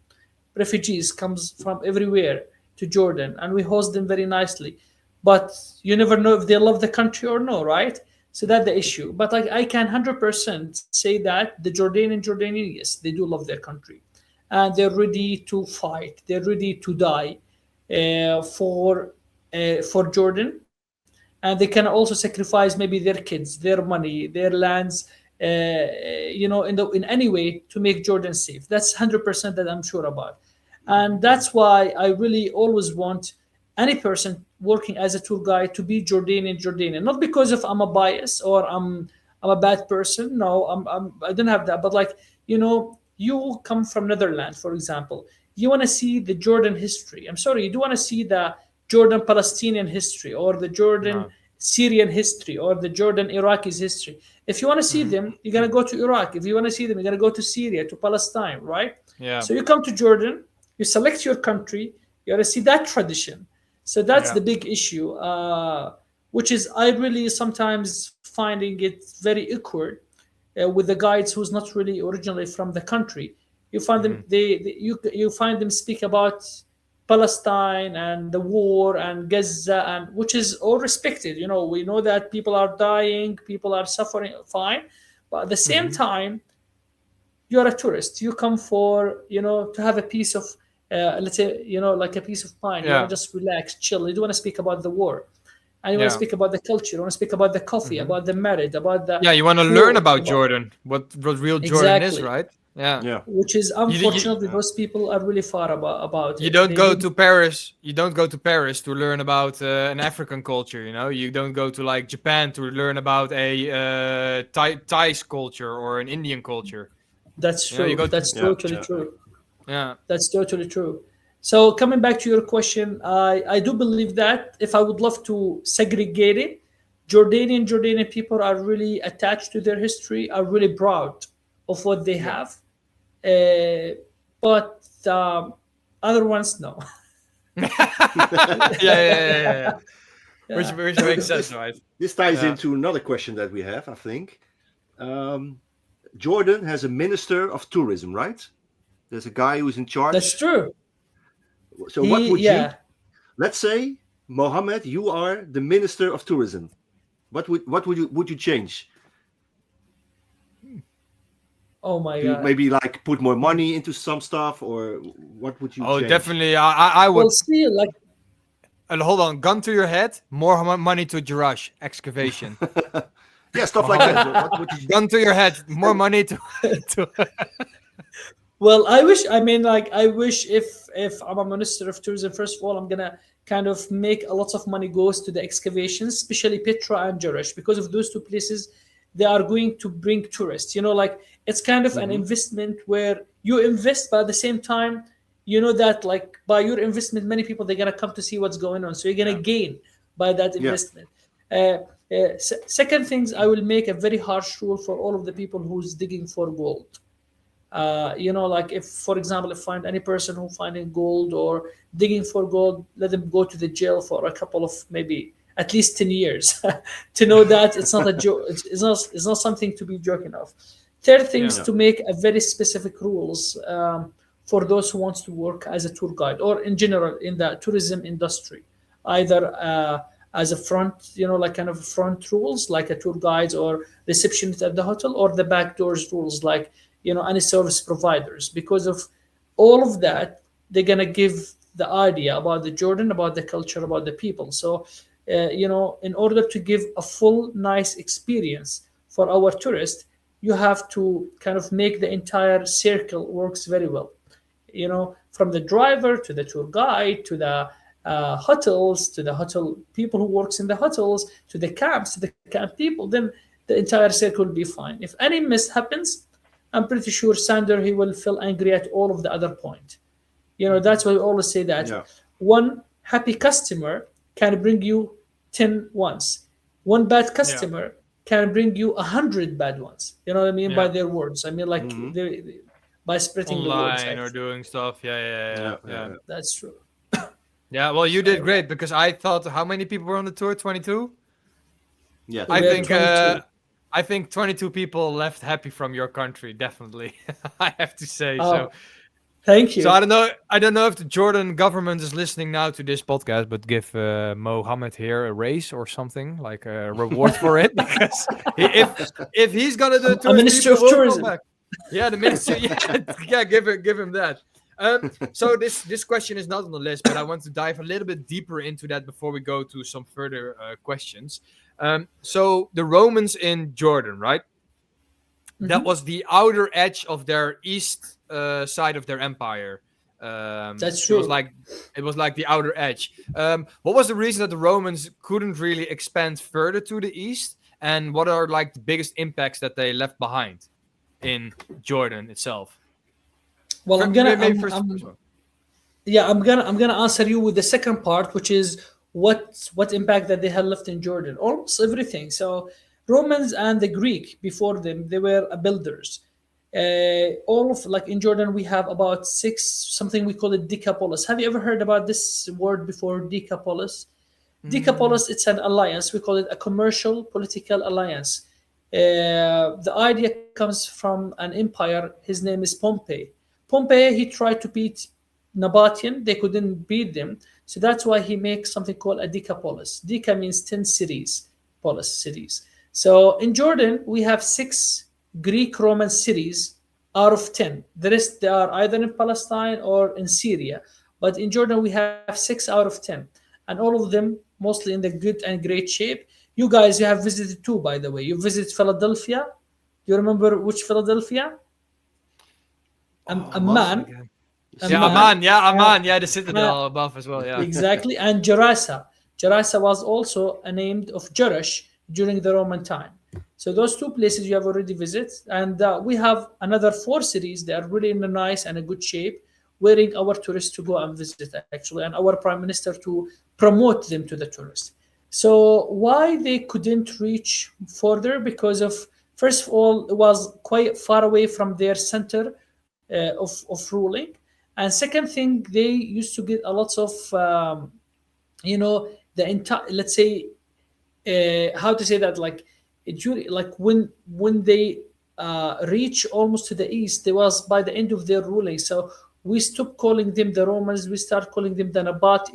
Refugees comes from everywhere to Jordan, and we host them very nicely. But you never know if they love the country or no, right? So that's the issue. But I can 100% say that the Jordanian, yes, they do love their country, and they're ready to fight. They're ready to die for Jordan, and they can also sacrifice maybe their kids, their money, their lands, in any way to make Jordan safe. That's 100% that I'm sure about, and that's why I really always want any person working as a tour guide to be Jordanian, not because of I'm a bias or I'm a bad person. No, I don't have that. But like, you come from Netherlands, for example, you want to see the Jordan history. I'm sorry, you do want to see the Jordan Palestinian history, or the Jordan Syrian history, or the Jordan Iraqis history. If you want to see them, you're gonna go to Iraq. If you want to see them, you're gonna go to Syria, to Palestine, right? Yeah. So you come to Jordan, you select your country, you want to see that tradition. So that's the big issue, which is I really sometimes finding it very awkward with the guides who's not really originally from the country. You find them you find them speak about Palestine and the war and Gaza, and which is all respected. We know that people are dying, people are suffering, fine, but at the same time, you're a tourist. You come for to have a piece of let's say like a piece of mind. You want to just relax, chill. You don't want to speak about the war, and you want to speak about the culture. You want to speak about the coffee, about the marriage, about the you want to food, learn about Jordan, what real Jordan is, Exactly. right? Yeah. Which is unfortunately those people are really far about You it. don't They go really- to Paris. You don't go to Paris to learn about an African culture. You don't go to like Japan to learn about a Thai culture or an Indian culture. That's You know, true. you go to- That's totally true. Yeah. That's totally true. So coming back to your question, I do believe that if I would love to segregate it, Jordanian people are really attached to their history, are really proud of what they Yeah. have, but other ones no. Yeah. Yeah. Which makes sense, right? This ties Yeah. into another question that we have, I think. Jordan has a minister of tourism, right? There's a guy who's in charge. That's true. So what would Yeah. let's say, Mohammed, you are the minister of tourism. What would you change? Oh my To god. maybe like put more money into some stuff, or what would you Oh, change? definitely. I would. Well, see, like Hold on. Gun to your head. More money to Jerash excavation. Yeah, stuff like that. What would you Gun to your head. More money to. well, I wish. I mean, like, I wish if I'm a minister of tourism, first of all, I'm gonna kind of make a lot of money goes to the excavations, especially Petra and Jerash, because of those two places. They are going to bring tourists. You know, like it's kind of an investment where you invest, but at the same time, you know that like by your investment, many people they're gonna come to see what's going on. So you're gonna gain by that investment. Second things, I will make a very harsh rule for all of the people who's digging for gold. You know, like if, for example, if find any person who finding gold or digging for gold, let them go to the jail for a couple of maybe at least 10 years to know that it's not a joke. It's not something to be joking of. Third things to make a very specific rules for those who wants to work as a tour guide or in general in the tourism industry, either as a front, you know, like kind of front rules like a tour guides or receptionist at the hotel, or the back doors rules like, you know, any service providers. Because of all of that, they're gonna give the idea about the Jordan, about the culture, about the people. So you know, in order to give a full nice experience for our tourists, you have to kind of make the entire circle works very well, you know, from the driver to the tour guide to the hotels, to the hotel people who works in the hotels, to the camps, to the camp people. Then the entire circle will be fine. If any miss happens, I'm pretty sure Sander he will feel angry at all of the other point. You know, that's why we always say that one happy customer can bring you 10 ones. One bad customer can bring you 100 bad ones. You know what I mean? By their words. I mean, like by spreading online the words. or doing stuff. Yeah. That's true. Yeah, well, you did great because I thought how many people were on the tour? 22? Yeah. I think 22 people left happy from your country, definitely. I have to say so. Thank you. So I don't know if the Jordan government is listening now to this podcast, but give Mohammed here a raise or something, like a reward for it, because if he's gonna do a minister of tourism. Yeah, the minister. Yeah, give him that. So this question is not on the list, but I want to dive a little bit deeper into that before we go to some further questions. So the Romans in Jordan, right? That was the outer edge of their east side of their empire. That's true. It was like the outer edge. What was the reason that the Romans couldn't really expand further to the east? And what are like the biggest impacts that they left behind in Jordan itself? Well, I'm gonna answer you with the second part, which is what impact that they had left in Jordan. Almost everything. So Romans and the Greek before them, they were builders. All of like in Jordan, we have about 6 something we call it Decapolis. Have you ever heard about this word before, Decapolis? Decapolis, it's an alliance. We call it a commercial political alliance. The idea comes from an empire. His name is Pompey. Pompey, he tried to beat Nabataean. They couldn't beat them. So that's why he makes something called a Decapolis. Deca means 10 cities, polis, cities. So in Jordan, we have 6 Greek-Roman cities out of 10. The rest, they are either in Palestine or in Syria. But in Jordan, we have 6 out of 10. And all of them mostly in the good and great shape. You guys, you have visited 2, by the way. You visited Philadelphia. Do you remember which Philadelphia? Amman. Amman. Yeah, the citadel above as well. Yeah, exactly. And Jerash. Jerash was also a name of Jerash during the Roman time. So those 2 places you have already visited, and we have another 4 cities that are really in a nice and a good shape. wearing our tourists to go and visit, actually, and our prime minister to promote them to the tourists. So why they couldn't reach further? Because of, first of all, it was quite far away from their center of ruling, and second thing, they used to get a lot of the entire, let's say, how to say that, like when they reach almost to the east, they was by the end of their ruling. So we stopped calling them the Romans, we start calling them the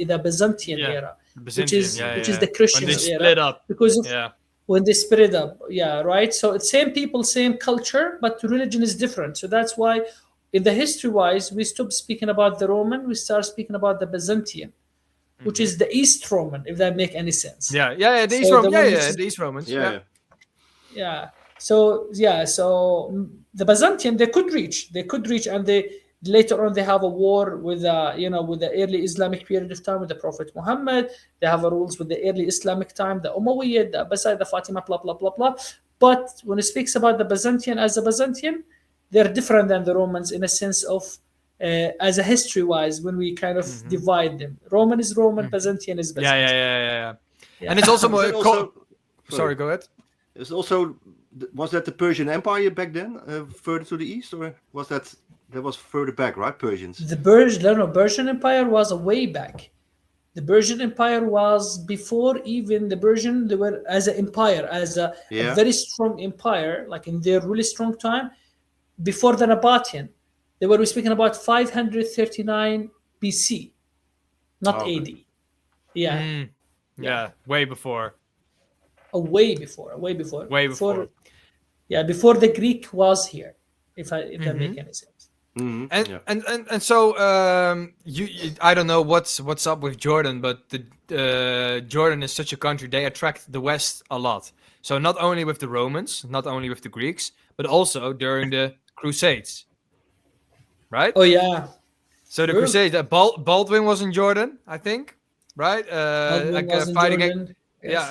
the Byzantine era, which is the Christian when they era, split up. because of when they split up, right. So it's same people, same culture, but religion is different. So that's why in the history wise, we stop speaking about the Roman, we start speaking about the Byzantine, which is the East Roman, if that make any sense. The East Romans. The East Romans. So the Byzantine, they could reach, and they later on they have a war with with the early Islamic period of time with the Prophet Mohammed. They have a rules with the early Islamic time, the Umayyad, the Abbasid, the Fatima, blah blah blah blah. But when it speaks about the Byzantine as a Byzantine, they're different than the Romans in a sense of as a history wise, when we kind of divide them. Roman is Roman, Byzantine is Byzantine. Yeah. And it's also more. Sorry, go ahead. It's also, was that the Persian Empire back then, further to the east, or was that was further back, right? Persians. The Persian Empire was way back. The Persian Empire was before even the Persian. They were as an empire, as a very strong empire, like in their really strong time, before the Nabataean. They were speaking about 539 BC, not AD. Way before. Way before. Before the Greek was here, if that make any sense. And so I don't know what's up with Jordan, but Jordan is such a country, they attract the West a lot. So not only with the Romans, not only with the Greeks, but also during the Crusades, right? Oh yeah. So the Crusades, Baldwin was in Jordan, I think, right?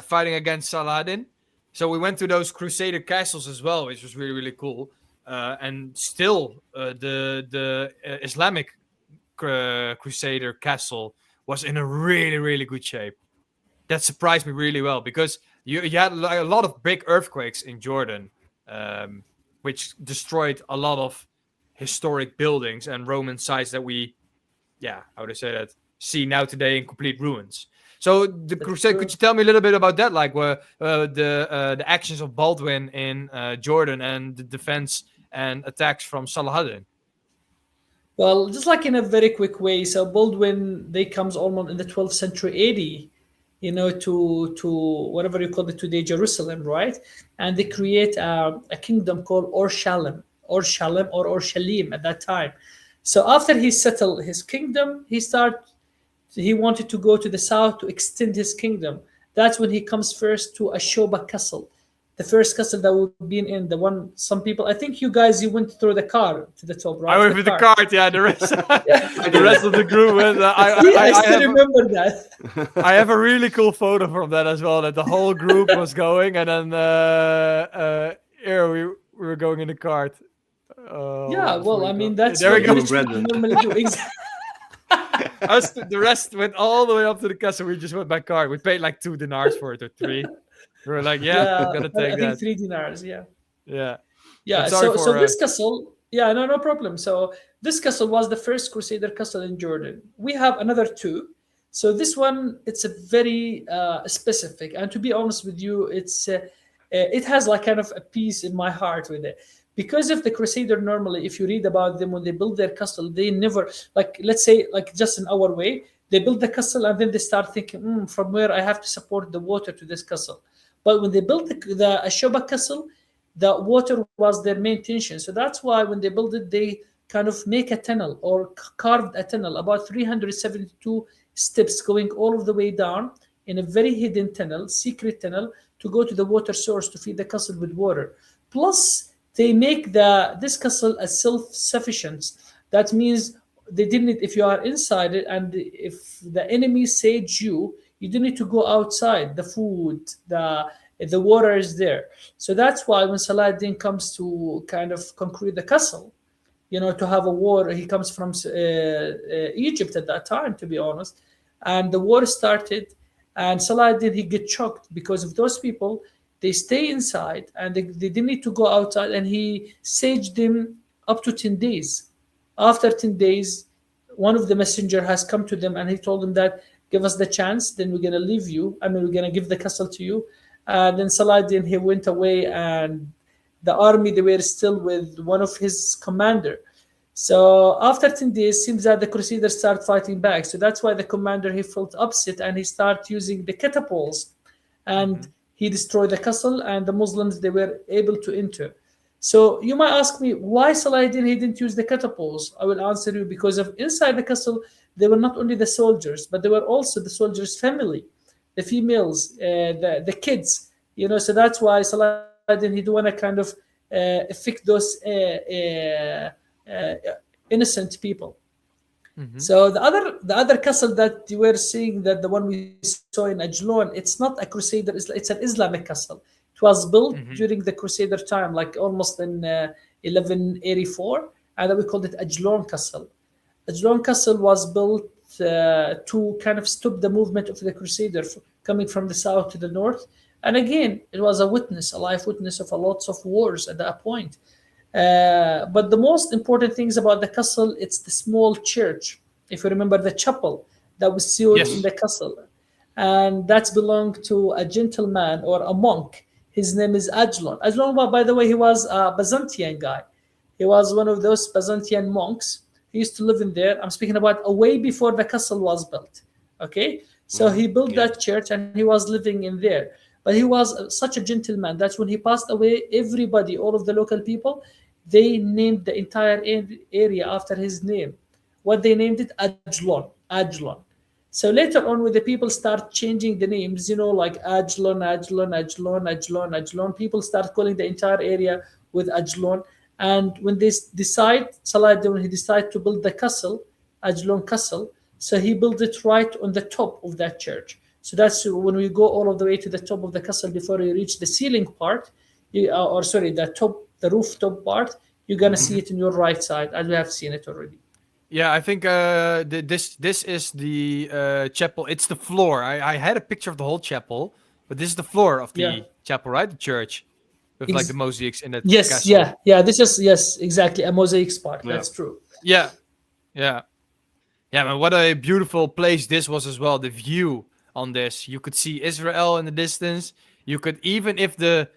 Fighting against Saladin. So we went to those Crusader castles as well, which was really, really cool. And still, the Islamic Crusader castle was in a really, really good shape. That surprised me really well, because you had a lot of big earthquakes in Jordan, which destroyed a lot of historic buildings and Roman sites that we, see now today in complete ruins. So the Crusade, could you tell me a little bit about that? Like the actions of Baldwin in Jordan and the defense and attacks from Saladin? Well, just like in a very quick way. So Baldwin, they comes almost in the 12th century AD, to whatever you call it today, Jerusalem, right? And they create a kingdom called Orshallim or Orshalim at that time. So after he settled his kingdom, he wanted to go to the south to extend his kingdom. That's when he comes first to Ashoba Castle, the first castle that we've been in. The one, some people, I think you went through the car to the top, right? I went with the cart, the rest, the rest of the group. I still remember that. I have a really cool photo from that as well. That the whole group was going, and then we were going in the cart. I mean that's there what we normally do. The rest went all the way up to the castle. We just went by car. We paid like 2 dinars for it, or 3. We were like, gotta take I that. think 3 dinars. Yeah. So this castle, no problem. So this castle was the first Crusader castle in Jordan. We have another 2. So this one, it's a very specific, and to be honest with you, it has like kind of a piece in my heart with it. Because of the Crusader, normally, if you read about them, when they build their castle, they never, let's say, just in our way, they build the castle and then they start thinking, from where I have to support the water to this castle. But when they built the Ashoba castle, the water was their main tension. So that's why when they built it, they kind of make a tunnel or carved a tunnel, about 372 steps going all of the way down in a very hidden tunnel, secret tunnel, to go to the water source to feed the castle with water. Plus, they make this castle a self-sufficient. That means they didn't. If you are inside it, and if the enemy siege you, you don't need to go outside. The food, the water is there. So that's why when Saladin comes to kind of conquer the castle, to have a war. He comes from Egypt at that time, to be honest. And the war started, and Saladin, he get shocked because of those people. They stay inside, and they didn't need to go outside, and he sieged them up to 10 days. After 10 days, one of the messenger has come to them, and he told them that, give us the chance, then we're going to leave you. We're going to give the castle to you. Then Saladin, he went away, and the army, they were still with one of his commander. So after 10 days, seems that the Crusaders start fighting back. So that's why the commander, he felt upset, and he started using the catapults, and he destroyed the castle, and the Muslims, they were able to enter. So you might ask me, why Saladin, he didn't use the catapults? I will answer you, because of inside the castle, they were not only the soldiers, but they were also the soldiers' family, the females, the kids, so that's why Saladin, he don't want to kind of affect those innocent people. So the other castle that you were seeing, that the one we saw in Ajlon, it's not a Crusader, it's an Islamic castle. It was built during the Crusader time, like almost in 1184, and we called it Ajlon Castle. Ajlon Castle was built to kind of stop the movement of the Crusader coming from the south to the north. And again, it was a live witness of lots of wars at that point. But the most important things about the castle, it's the small church. If you remember the chapel that was sealed in the castle, and that's belonged to a gentleman or a monk. His name is Ajlon. Ajlon, by the way, he was a Byzantine guy. He was one of those Byzantine monks. He used to live in there. I'm speaking about way before the castle was built. Okay, so he built that church, and he was living in there. But he was such a gentleman that when he passed away, everybody, all of the local people, they named the entire area after his name. What they named it? Ajlon. Ajlon. So later on, when the people start changing the names, like Ajlon, Ajlon, Ajlon, Ajlon, Ajlon, people start calling the entire area with Ajlon. And when they decide, Saladin, when he decided to build the castle, Ajlon Castle, so he built it right on the top of that church. So that's when we go all of the way to the top of the castle before you reach the ceiling part, the rooftop part, you're going to see it in your right side, as we have seen it already. Yeah, I think this is the chapel. It's the floor. I had a picture of the whole chapel, but this is the floor of the chapel, right? The church with like the mosaics in it. Yes, castle. yeah. This is exactly a mosaics part. Yeah. That's true. Yeah, man. What a beautiful place this was as well. The view on this, you could see Israel in the distance. You could, even if the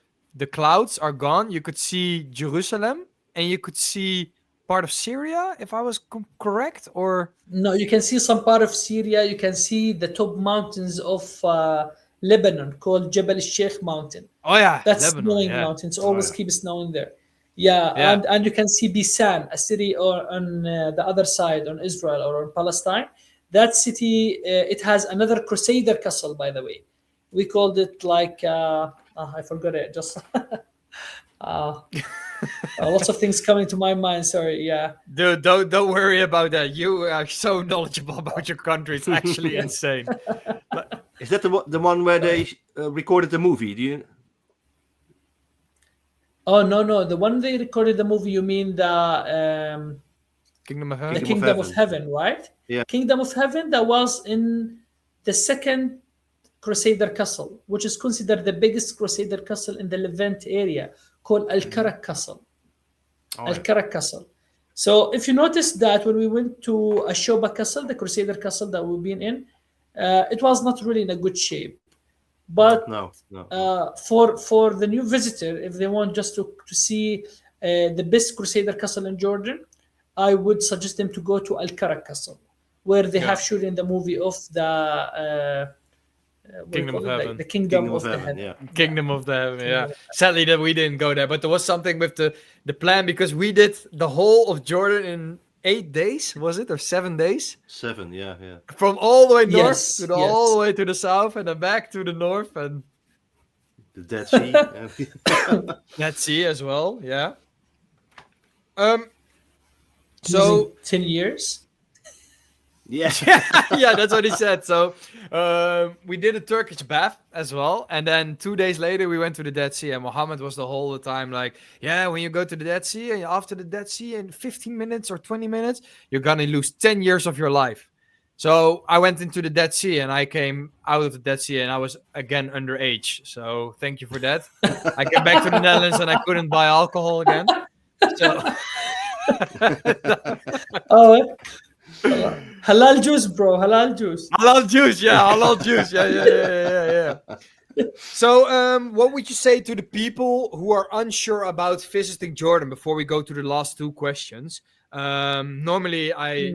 clouds are gone, you could see Jerusalem, and you could see part of Syria, if I was correct, or no, you can see some part of Syria. You can see the top mountains of Lebanon, called Jebel al-Sheikh mountain. Oh yeah, that's Lebanon, snowing mountains. Always keep snowing there. Yeah. And you can see Bisan, a city or on the other side, on Israel or on Palestine. That city, it has another Crusader castle, by the way. We called it like I forgot it. Just lots of things coming to my mind. Sorry. Yeah. Dude, don't worry about that. You are so knowledgeable about your country. It's actually insane. Is that the one where they recorded the movie? Do you? Oh no, the one they recorded the movie. You mean the Kingdom of Heaven? The Kingdom of Heaven, right? Yeah. Kingdom of Heaven, that was in the second Crusader castle, which is considered the biggest Crusader castle in the Levant area, called Al-Karak Castle. Al-Karak Castle. So if you notice that when we went to Ashoba Castle, the Crusader castle that we've been in, it was not really in a good shape. But No. for the new visitor, if they want just to see the best Crusader castle in Jordan, I would suggest them to go to Al-Karak Castle, where they have shown in the movie of the Kingdom of Heaven. The Kingdom of the Heaven. Yeah. Kingdom of the Heaven, yeah. Sadly that we didn't go there, but there was something with the plan, because we did the whole of Jordan in 8 days, was it, or 7 days? 7, yeah. From all the way north Yes, to all the way to the south, and then back to the north, and The Dead Sea. Dead Sea as well, yeah. So 10 years. Yeah. Yeah, that's what he said. So we did a Turkish bath as well, and then 2 days later we went to the Dead Sea, and Mohammed was the whole time like, yeah, when you go to the Dead Sea, and after the Dead Sea in 15 minutes or 20 minutes, you're gonna lose 10 years of your life. So I went into the Dead Sea, and I came out of the Dead Sea, and I was again underage. So thank you for that. I came back to the Netherlands, and I couldn't buy alcohol again. So Oh, halal juice, bro. Halal juice. halal juice, yeah. So, what would you say to the people who are unsure about visiting Jordan before we go to the last two questions? Normally, I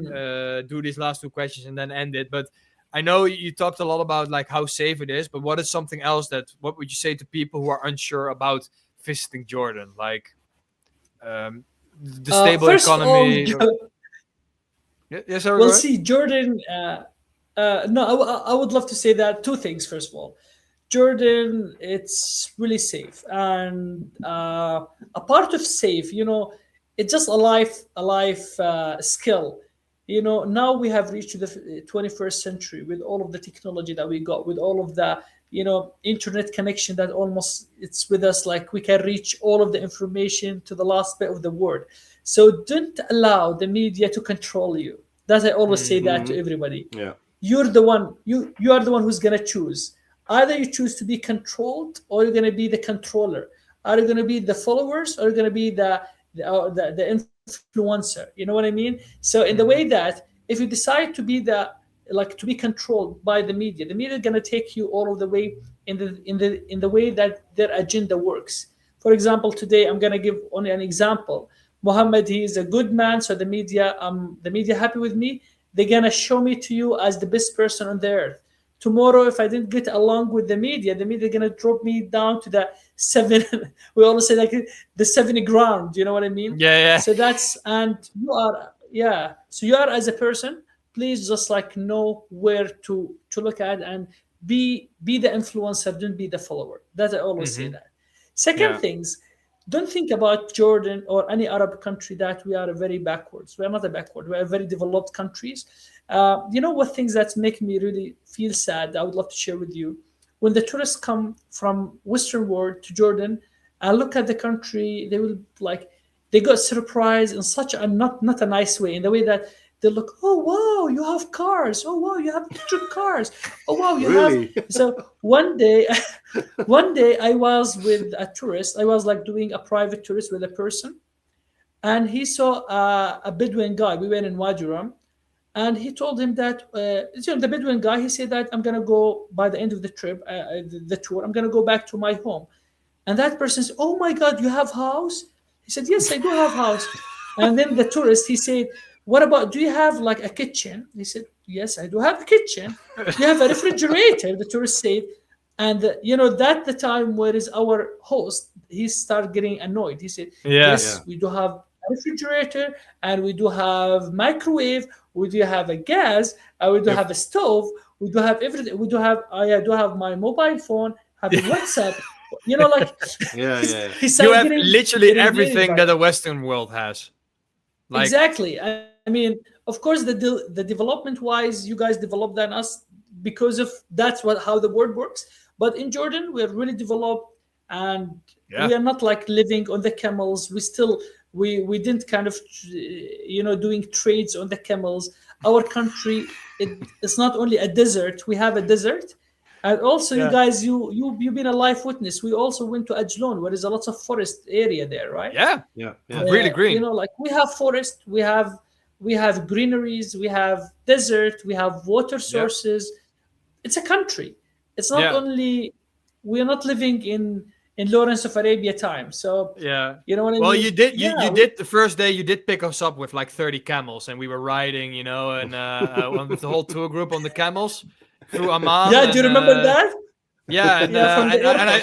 do these last two questions and then end it, but I know you talked a lot about like how safe it is. But what is something else what would you say to people who are unsure about visiting Jordan, like the stable First of all, economy? Yes, sorry. Well, see, Jordan. No, I would love to say that two things. First of all, Jordan, it's really safe, and a part of safe, it's just a life skill. Now we have reached the 21st century with all of the technology that we got, with all of the internet connection that almost it's with us. Like we can reach all of the information to the last bit of the world. So don't allow the media to control you. That I always say that to everybody. Yeah. You're the one. You are the one who's gonna choose. Either you choose to be controlled, or you're gonna be the controller. Are you gonna be the followers, or you're gonna be the influencer? You know what I mean? So in the way that if you decide to be to be controlled by the media is gonna take you all of the way in the way that their agenda works. For example, today I'm gonna give only an example. Mohammed, he is a good man, so the media happy with me. They're gonna show me to you as the best person on the earth. Tomorrow, if I didn't get along with the media gonna drop me down to the 7. We always say like the 7 ground. You know what I mean? Yeah. So and you are So you are as a person. Please just like know where to look at and be the influencer. Don't be the follower. That I always say that. Second things. Don't think about Jordan or any Arab country that we are very backwards. We are not a backward. We are very developed countries. What things that make me really feel sad, I would love to share with you. When the tourists come from Western world to Jordan and look at the country, they got surprised in such a not a nice way, in the way that they look, oh wow, you have cars. Oh wow, you have electric cars. Oh wow, you Really? have. So one day I was with a tourist. I was like doing a private tourist with a person, and he saw a Bedouin guy. We were in Wadi Rum, and he told him that the Bedouin guy. He said that I'm gonna go by the end of the trip, the tour. I'm gonna go back to my home, and that person said, "Oh my God, you have house?" He said, "Yes, I do have house." And then the tourist, he said, "What about, do you have like a kitchen?" He said, "Yes, I do have a kitchen." "Do you have a refrigerator?" The tourist said. And that the time where is our host, he started getting annoyed. He said, "Yes, we do have a refrigerator, and we do have microwave, we do have a gas, and we do have a stove, we do have everything. We do have I do have my mobile phone, have WhatsApp." You have literally everything that the Western world has. Exactly. I mean, of course, the development wise, you guys developed than us because of how the world works. But in Jordan, we're really developed, and we are not like living on the camels. We didn't kind of doing trades on the camels. Our country, it's not only a desert. We have a desert. And also, you guys, you've been a live witness. We also went to Ajlon, where there's a lot of forest area there, right? Yeah. Really green. We have forest, we have greeneries, we have desert, we have water sources. It's a country. It's not only, we are not living in Lawrence of Arabia time. So you know what I mean? Well, you did. You did the first day. You did pick us up with like 30 camels, and we were riding, and with the whole tour group on the camels through Amman. Yeah, do you remember that? Yeah,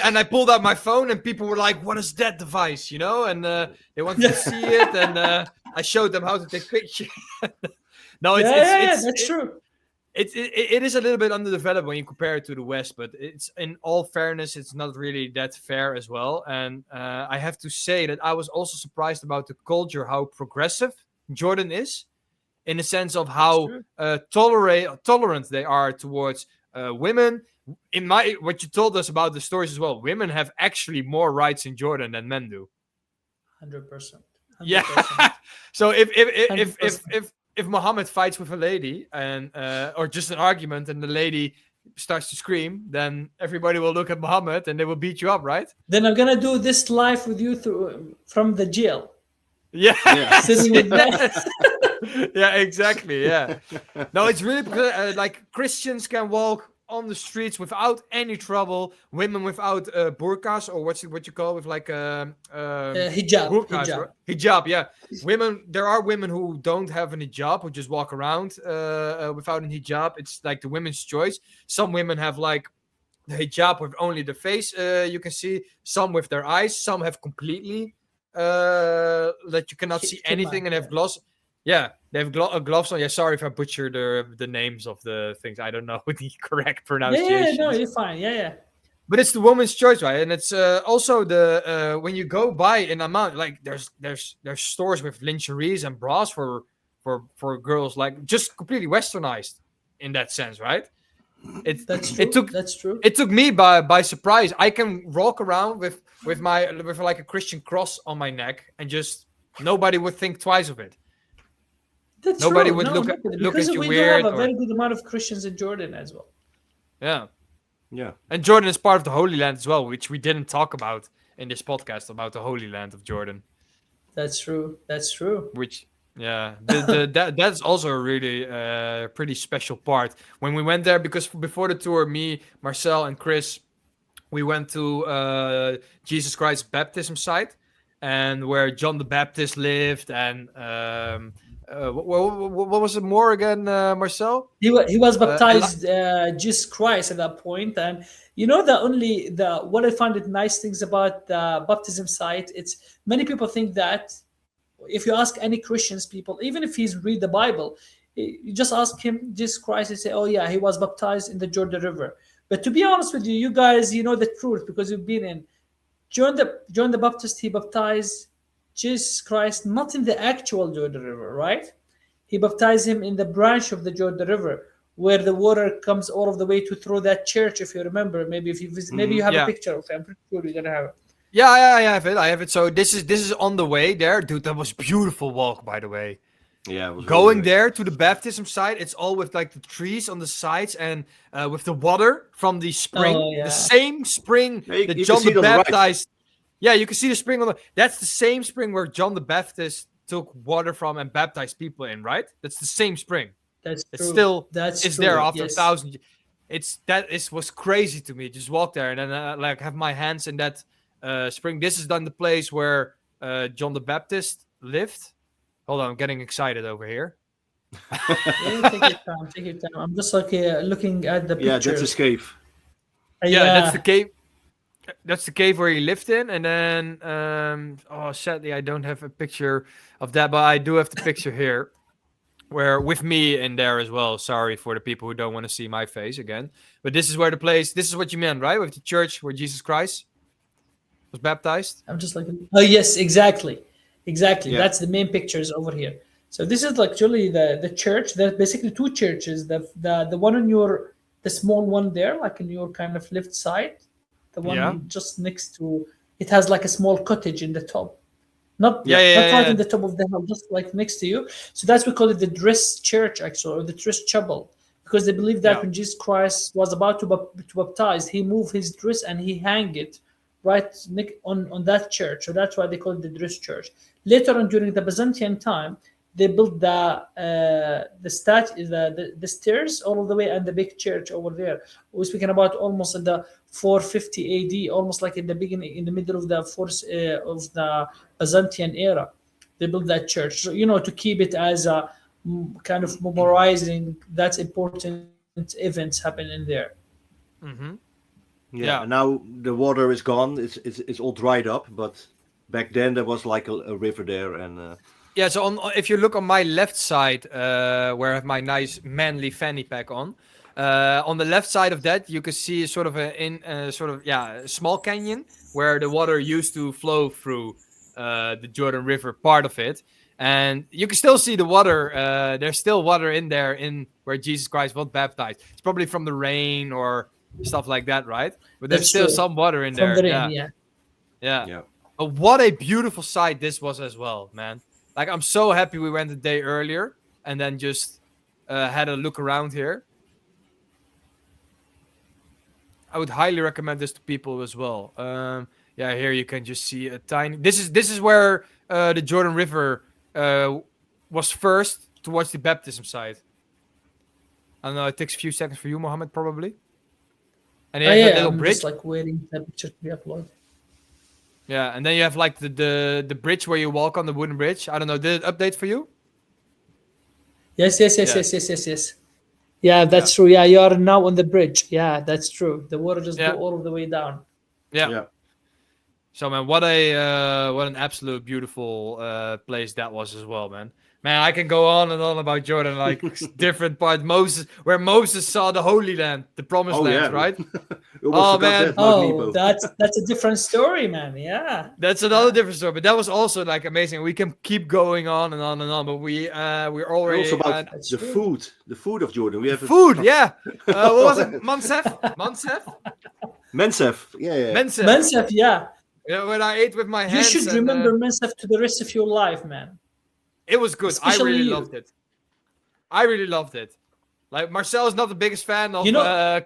and I pulled out my phone, and people were like, "What is that device?" And they wanted to see it, and I showed them how to take pictures. No, it's that's true. It is a little bit underdeveloped when you compare it to the West, but it's, in all fairness, it's not really that fair as well. And I have to say that I was also surprised about the culture, how progressive Jordan is. in the sense of That's how true. tolerant they are towards women. What you told us about the stories as well, women have actually more rights in Jordan than men do. 100%. Yeah. 100%. So if 100%. if Mohammed fights with a lady and or just an argument and the lady starts to scream, then everybody will look at Mohammed and they will beat you up, right? Then I'm gonna do this live with you from the jail, Yeah. Yeah. sitting with that. Yeah, exactly. Yeah. No, it's really because like Christians can walk on the streets without any trouble. Women without burqas, or what you call with like Hijab. burqas, Hijab. right? Hijab. Yeah, women. There are women who don't have an hijab, who just walk around without an hijab. It's like the women's choice. Some women have like the hijab with only the face. You can see some with their eyes. Some have completely that you cannot see anything and have gloss. Yeah, they have gloves on. Yeah, sorry if I butchered the names of the things. I don't know the correct pronunciation. No, you're fine. Yeah. But it's the woman's choice, right? And it's also the when you go by in Amman, like there's stores with lingeries and bras for girls, like just completely westernized in that sense, right? That's true. That's true. It took me by surprise. I can walk around with like a Christian cross on my neck, and just nobody would think twice of it. That's Nobody true. would No, look because at you we weird. do have a very good amount of Christians in Jordan as well. Yeah. Yeah. And Jordan is part of the Holy Land as well, which we didn't talk about in this podcast about the Holy Land of Jordan. That's true. That's true. Which, yeah, that's also a really pretty special part. When we went there, because before the tour, me, Marcel, and Chris, we went to Jesus Christ baptism site, and where John the Baptist lived, and what was it more again, Marcel? He was baptized Jesus Christ at that point, and you know what I find it nice things about the baptism site. It's many people think that if you ask any Christians people, even if he's read the Bible, you just ask him Jesus Christ, and say, "Oh yeah, he was baptized in the Jordan River." But to be honest with you, you guys, you know the truth because you've been in. John the Baptist, he baptized Jesus Christ not in the actual Jordan River, right? He baptized him in the branch of the Jordan River, where the water comes all of the way to through that church. If you remember, maybe if you visit, maybe you have a picture of it. I'm pretty sure you're gonna have it. Yeah, I have it. I have it. So this is on the way there, dude. That was a beautiful walk, by the way. Yeah, it was Going really there to the baptism site, it's all with like the trees on the sides and with the water from the spring, the same spring Yeah, that you John can see the it on the right. Baptist. Yeah, you can see the spring that's the same spring where John the Baptist took water from and baptized people in, right? That's the same spring. That's It's true. still That's it's true. there after Yes. 1,000. Was crazy to me. Just walk there and then like have my hands in that spring. This is then the place where John the Baptist lived. Hold on, I'm getting excited over here. Yeah, take your time. Take your time. I'm just like looking at the Yeah, pictures. that's his cave. Yeah, that's the cave. That's the cave where he lived in, and then sadly I don't have a picture of that, but I do have the picture here, where with me in there as well. Sorry for the people who don't want to see my face again, but this is where the place. This is what you meant, right? With the church where Jesus Christ was baptized. I'm just like, oh yes, exactly. Yeah. That's the main pictures over here. So this is like actually the church. There's basically two churches. The one on the small one there, like in your kind of left side. The one just next to it has like a small cottage in the top. Not right in the top of the hill, just like next to you. So that's we call it the dress church actually, or the dress chapel, because they believe that when Jesus Christ was about to baptize, he moved his dress and he hang it right on that church. So that's why they call it the dress church. Later on, during the Byzantine time, they built the stairs all the way and the big church over there. We're speaking about almost in the 450 AD, almost like in the beginning, in the middle of the Byzantine era. They built that church, so, to keep it as a kind of memorizing that's important events happen in there. Mm-hmm. Yeah. And now the water is gone. It's all dried up, but back then there was like a river there, and yeah. So if you look on my left side, where I have my nice manly fanny pack on the left side of that, you can see sort of a small canyon where the water used to flow through the Jordan River, part of it. And you can still see the water. There's still water in there in where Jesus Christ was baptized. It's probably from the rain or stuff like that, right? But there's That's still true. some water in From there. the rain, Yeah. Yeah. But what a beautiful sight this was as well, man. Like, I'm so happy we went a day earlier and then just had a look around here. I would highly recommend this to people as well. Yeah, here you can just see a tiny. This is where the Jordan River was first towards the baptism site. I don't know. It takes a few seconds for you, Mohammed, probably. And you have a little I'm bridge. just like waiting for the picture to be uploaded. Yeah, and then you have like the bridge where you walk on the wooden bridge. I don't know. Did it update for you? Yes. Yeah, that's true. Yeah, you are now on the bridge. Yeah, that's true. The water just go all the way down. Yeah. So, man, what an absolute beautiful place that was as well, man. Man, I can go on and on about Jordan, like different parts. Where Moses saw the Holy Land, the Promised Land, right? Man. That's a different story, man. Yeah. That's another different story, but that was also like amazing. We can keep going on and on and on, but we're already also about the food of Jordan. We have food, yeah. What was it? Mansef? Mensef, yeah. Mensef, yeah. Yeah, when I ate with my hands. You should remember Mensef to the rest of your life, man. It was good. Especially I really loved it. Like, Marcel is not the biggest fan of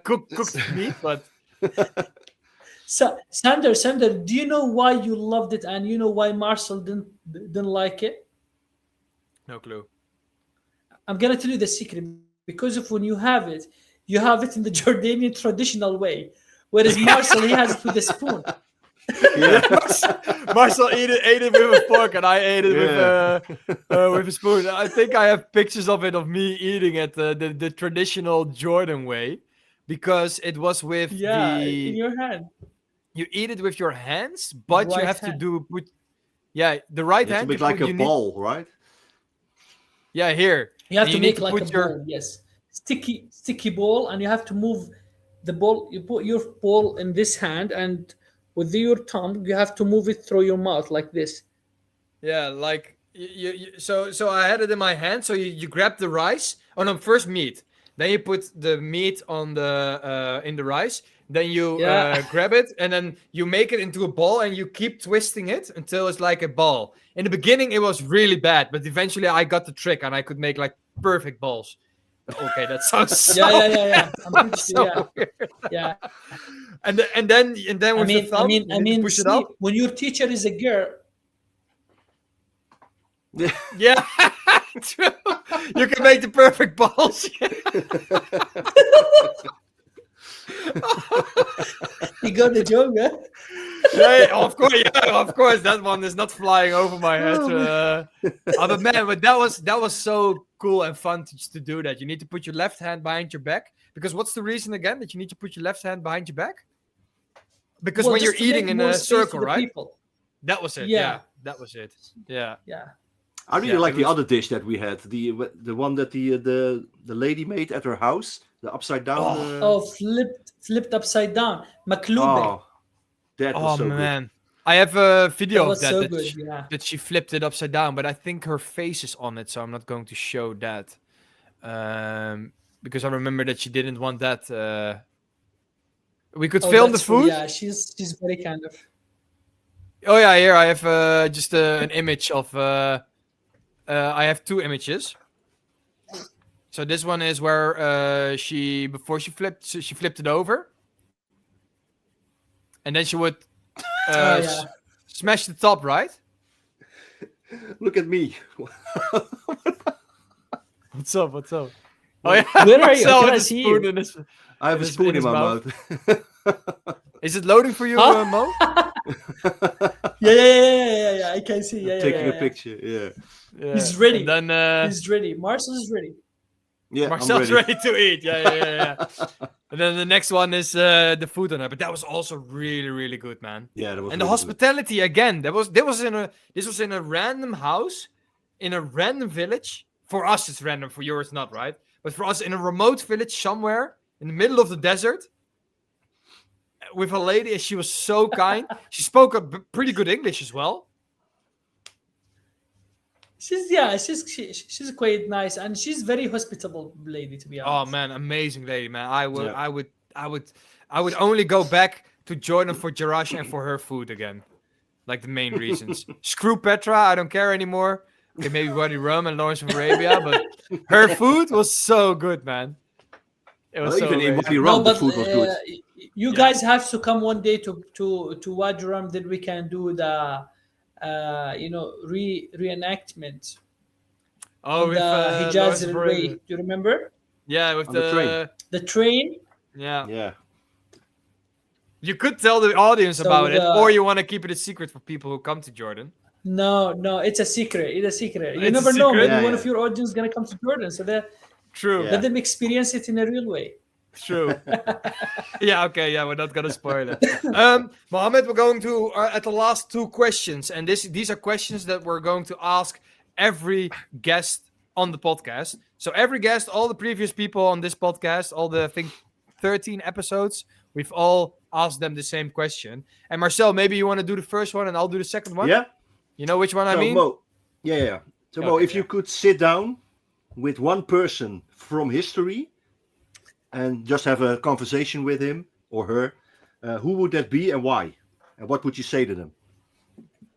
cooked meat, but So, Sander, do you know why you loved it, and you know why Marcel didn't like it? No clue. I'm gonna tell you the secret. Because of when you have it in the Jordanian traditional way, whereas Marcel he has it with a spoon. Yeah. Marcel ate it with a fork, and I ate it with a spoon. I think I have pictures of me eating it the traditional Jordan way, because it was with in your hand. You eat it with your hands, but you have to the right hand. To make like a ball, right? Yeah, here. You have to make like a ball, yes. Sticky ball, and you have to move the ball. You put your ball in this hand, and with your tongue, you have to move it through your mouth like this. Yeah, like so I had it in my hand. So you grab the rice. Oh no, first meat. Then you put the meat on the in the rice. Then you grab it, and then you make it into a ball, and you keep twisting it until it's like a ball. In the beginning, it was really bad, but eventually I got the trick, and I could make like perfect balls. Okay, that sounds so yeah. I'm pretty sure, so weird. Yeah. And then with the thumb, push it up. When your teacher is a girl. Yeah, true. You can make the perfect balls. You got the joke, huh? Yeah, of course. That one is not flying over my head. But man, that was so cool and fun to do that. You need to put your left hand behind your back, because what's the reason again that you need to put your left hand behind your back? Because when you're eating in a circle, right? People. That was it. Yeah, that was it. Yeah. I really like the other dish that we had, the one that the lady made at her house, the upside down. Flipped upside down, maklube. Oh, that was so man. good. I have a video of that that she flipped it upside down, but I think her face is on it, so I'm not going to show that. Because I remember that she didn't want that. We could film the food. Yeah, she's very kind of. Oh yeah, here I have just an image of. I have two images. So this one is where before she flipped it over, and then she would smash the top, right? Look at me. What's up? Oh yeah, where are you? Can I see you? I have a spoon in my mouth. Is it loading for you, Mo? Yeah. I can see. Taking a picture. Yeah. He's ready. And then he's ready. Marcel is ready. Yeah, Marcel's ready to eat. Yeah. And then the next one is the food on it, but that was also really, really good, man. Yeah, that was. And the hospitality again. This was in a random house, in a random village. For us, it's random. For yours, not, right? But for us, in a remote village somewhere in the middle of the desert, with a lady, and she was so kind. She spoke a pretty good English as well. she's quite nice, and she's very hospitable lady, to be Oh honest. man, amazing lady, man. I would, Yeah. I would, I would, I would only go back to Jordan for Jerash and for her food again. Like the main reasons. Screw Petra, I don't care anymore. Okay, maybe Wadi Rum and Lawrence of Arabia, but her food was so good, man. It was Well, so even in amazing. Wadi No, Rum, the but food was good. you Yeah. guys have to come one day to Wajram. Then we can do the reenactment Oh, on with the Hijaz Lawrence of Railway. Arabia. Do you remember Yeah, with On the train. the train? yeah. Yeah. You could tell the audience So about it, the- or you want to keep it a secret for people who come to Jordan. No, it's a secret. It's a secret. You It's a never know. secret? Maybe Yeah, one yeah. of your audience is gonna come to Jordan, so that True. Yeah. let them experience it in a real way. True. Yeah, okay, yeah, we're not gonna spoil it. Mohammed, we're going to at the last two questions, and these are questions that we're going to ask every guest on the podcast. So every guest, all the previous people on this podcast, all the I think 13 episodes, we've all asked them the same question. And Marcel, maybe you want to do the first one, and I'll do the second one. Yeah. You know which one I So mean? Mo, yeah. So Mo, Okay, if you could sit down with one person from history and just have a conversation with him or her, who would that be and why? And what would you say to them?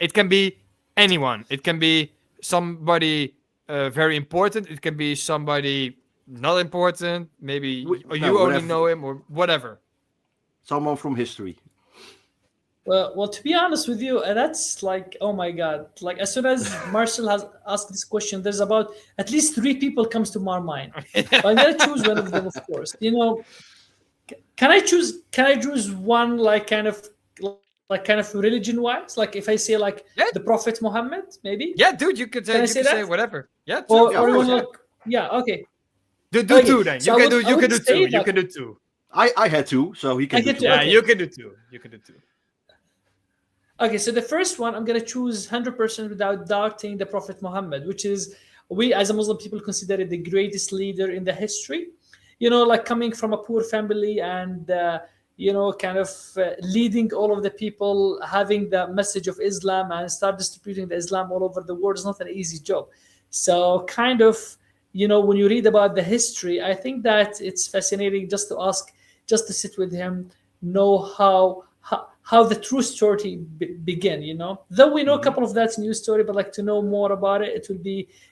It can be anyone. It can be somebody very important. It can be somebody not important. Maybe Wh- you no, only whatever. know him or whatever. Someone from history. Well, to be honest with you, that's like, oh my god! Like as soon as Marcel has asked this question, there's about at least 3 people comes to my mind. But I'm gonna choose one of them, of course. Can I choose one like kind of religion wise? Like if I say like Yeah. the Prophet Muhammad, maybe. Yeah, dude, you could say, Can I you say could say that? whatever. Yeah, Or, yeah, or of you course, want yeah. like yeah, okay. Do Okay, two then. so You I can do would- I you can would do say two. You that- can do two. I had two, so he can I do get two. to- Yeah, Okay. you can do two. You can do two. Okay, so the first one I'm gonna choose 100% without doubting the Prophet Muhammad, which is we as a Muslim people consider it the greatest leader in the history. Like coming from a poor family and kind of leading all of the people, having the message of Islam and start distributing the Islam all over the world is not an easy job. So kind of when you read about the history, I think that it's fascinating just to sit with him, know how the true story began. Though we know a couple of that news story, but like to know more about it,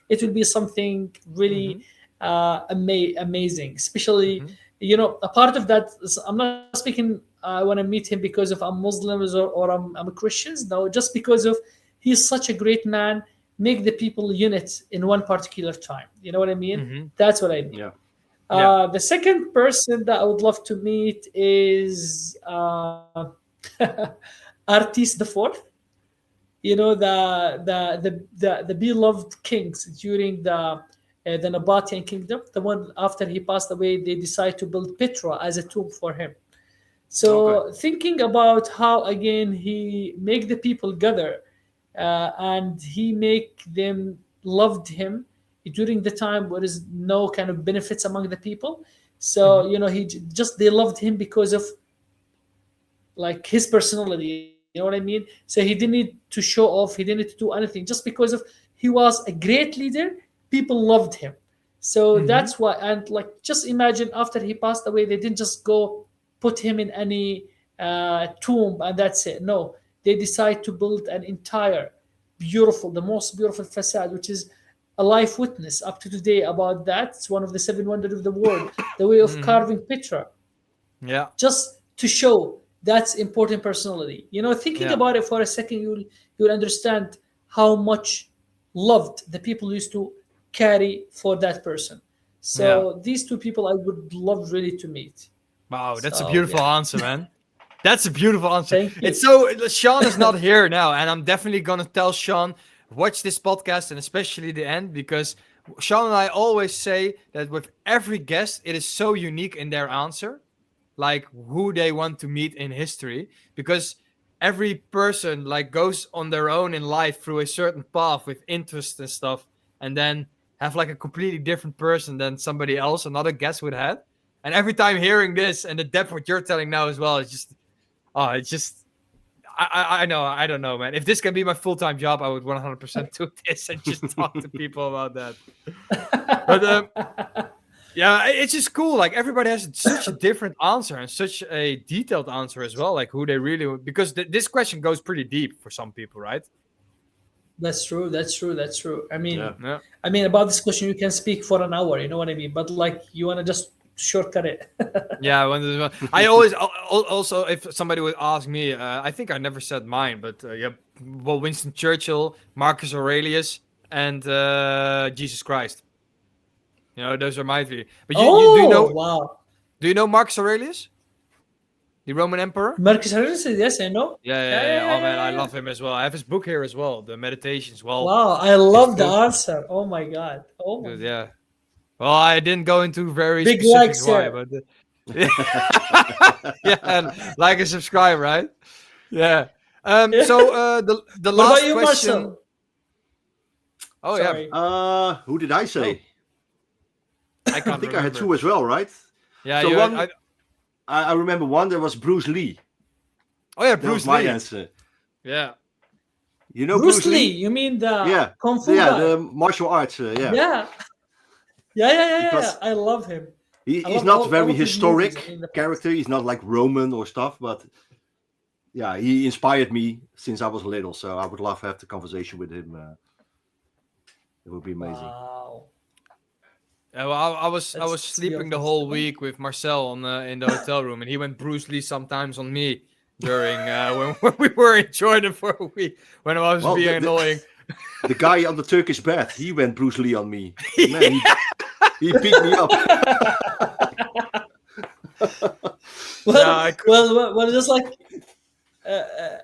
it will be something really amazing. Especially, a part of that is, I'm not speaking. I want to meet him because of I'm Muslims or I'm a Christians. No, just because of he's such a great man. Make the people unit in one particular time. You know what I mean? That's what I mean. Yeah. The second person that I would love to meet is Artis the Fourth. The beloved kings during the Nabataean kingdom. The one after he passed away, they decided to build Petra as a tomb for him. So thinking about how again he make the people gather, and he make them loved him during the time where is no kind of benefits among the people. So they loved him because of like his personality. You know what I mean? So he didn't need to show off. He didn't need to do anything. Just because of he was a great leader, people loved him. So that's why. And like, just imagine after he passed away, they didn't just go put him in any tomb and that's it. No, they decide to build an entire the most beautiful facade, which is a life witness up to today about that. It's one of the 7 wonders of the world, the way of carving Petra. Yeah. Just to show that's important personality. Thinking about it for a second, you'll understand how much loved the people used to carry for that person. So these 2 people I would love really to meet. Wow, that's So, a beautiful answer, man. That's a beautiful answer. Thank you. It's so Sean is not here now, and I'm definitely gonna tell Sean watch this podcast and especially the end, because Sean and I always say that with every guest, it is so unique in their answer, like who they want to meet in history, because every person like goes on their own in life through a certain path with interests and stuff, and then have like a completely different person than somebody else, another guest would have. And every time hearing this and the depth of what you're telling now as well, it's just I know. I don't know, man. If this can be my full-time job, I would 100% do this and just talk to people about that. But yeah, it's just cool. Like everybody has such a different answer and such a detailed answer as well. Like who they really, because this question goes pretty deep for some people, right? That's true. I mean, Yeah. I mean, about this question, you can speak for an hour. You know what I mean? But like, you want to just shortcut it. Yeah, I always also, if somebody would ask me, I think I never said mine, but yeah, well, Winston Churchill, Marcus Aurelius, and Jesus Christ. You know, those are my three. But do you know? Wow. Do you know Marcus Aurelius, the Roman emperor? Marcus Aurelius, yes, I know. Yeah. Oh man, I love him as well. I have his book here as well, the Meditations. Well, Wow, I love the answer. Oh my god. Oh my good, yeah. Well, I didn't go into very Big specific likes, why, yeah. but yeah, and like and subscribe, right? Yeah. So the What last about you, question. Marcel? Oh Sorry. Who did I say? I can't I think I had remember. two as well, right? Yeah, So you one- had, I remember one. There was Bruce Lee. oh yeah, That was Bruce my Lee. answer. Yeah. You know Bruce Lee, you mean the Yeah. Kung Fu Yeah, guy? the martial arts. Yeah. Yeah. Because- I love him. He's love not all very of his historic movies in the past. character. He's not like Roman or stuff, but yeah, he inspired me since I was little. So I would love to have the conversation with him. It would be amazing. Wow. Well, I was That's sleeping the beautiful. whole week with Marcel in the hotel room, and he went Bruce Lee sometimes on me during when we were in Jordan for a week when I was Well, being annoying. The guy on the Turkish bath, he went Bruce Lee on me. Man, he picked me up. Well, just like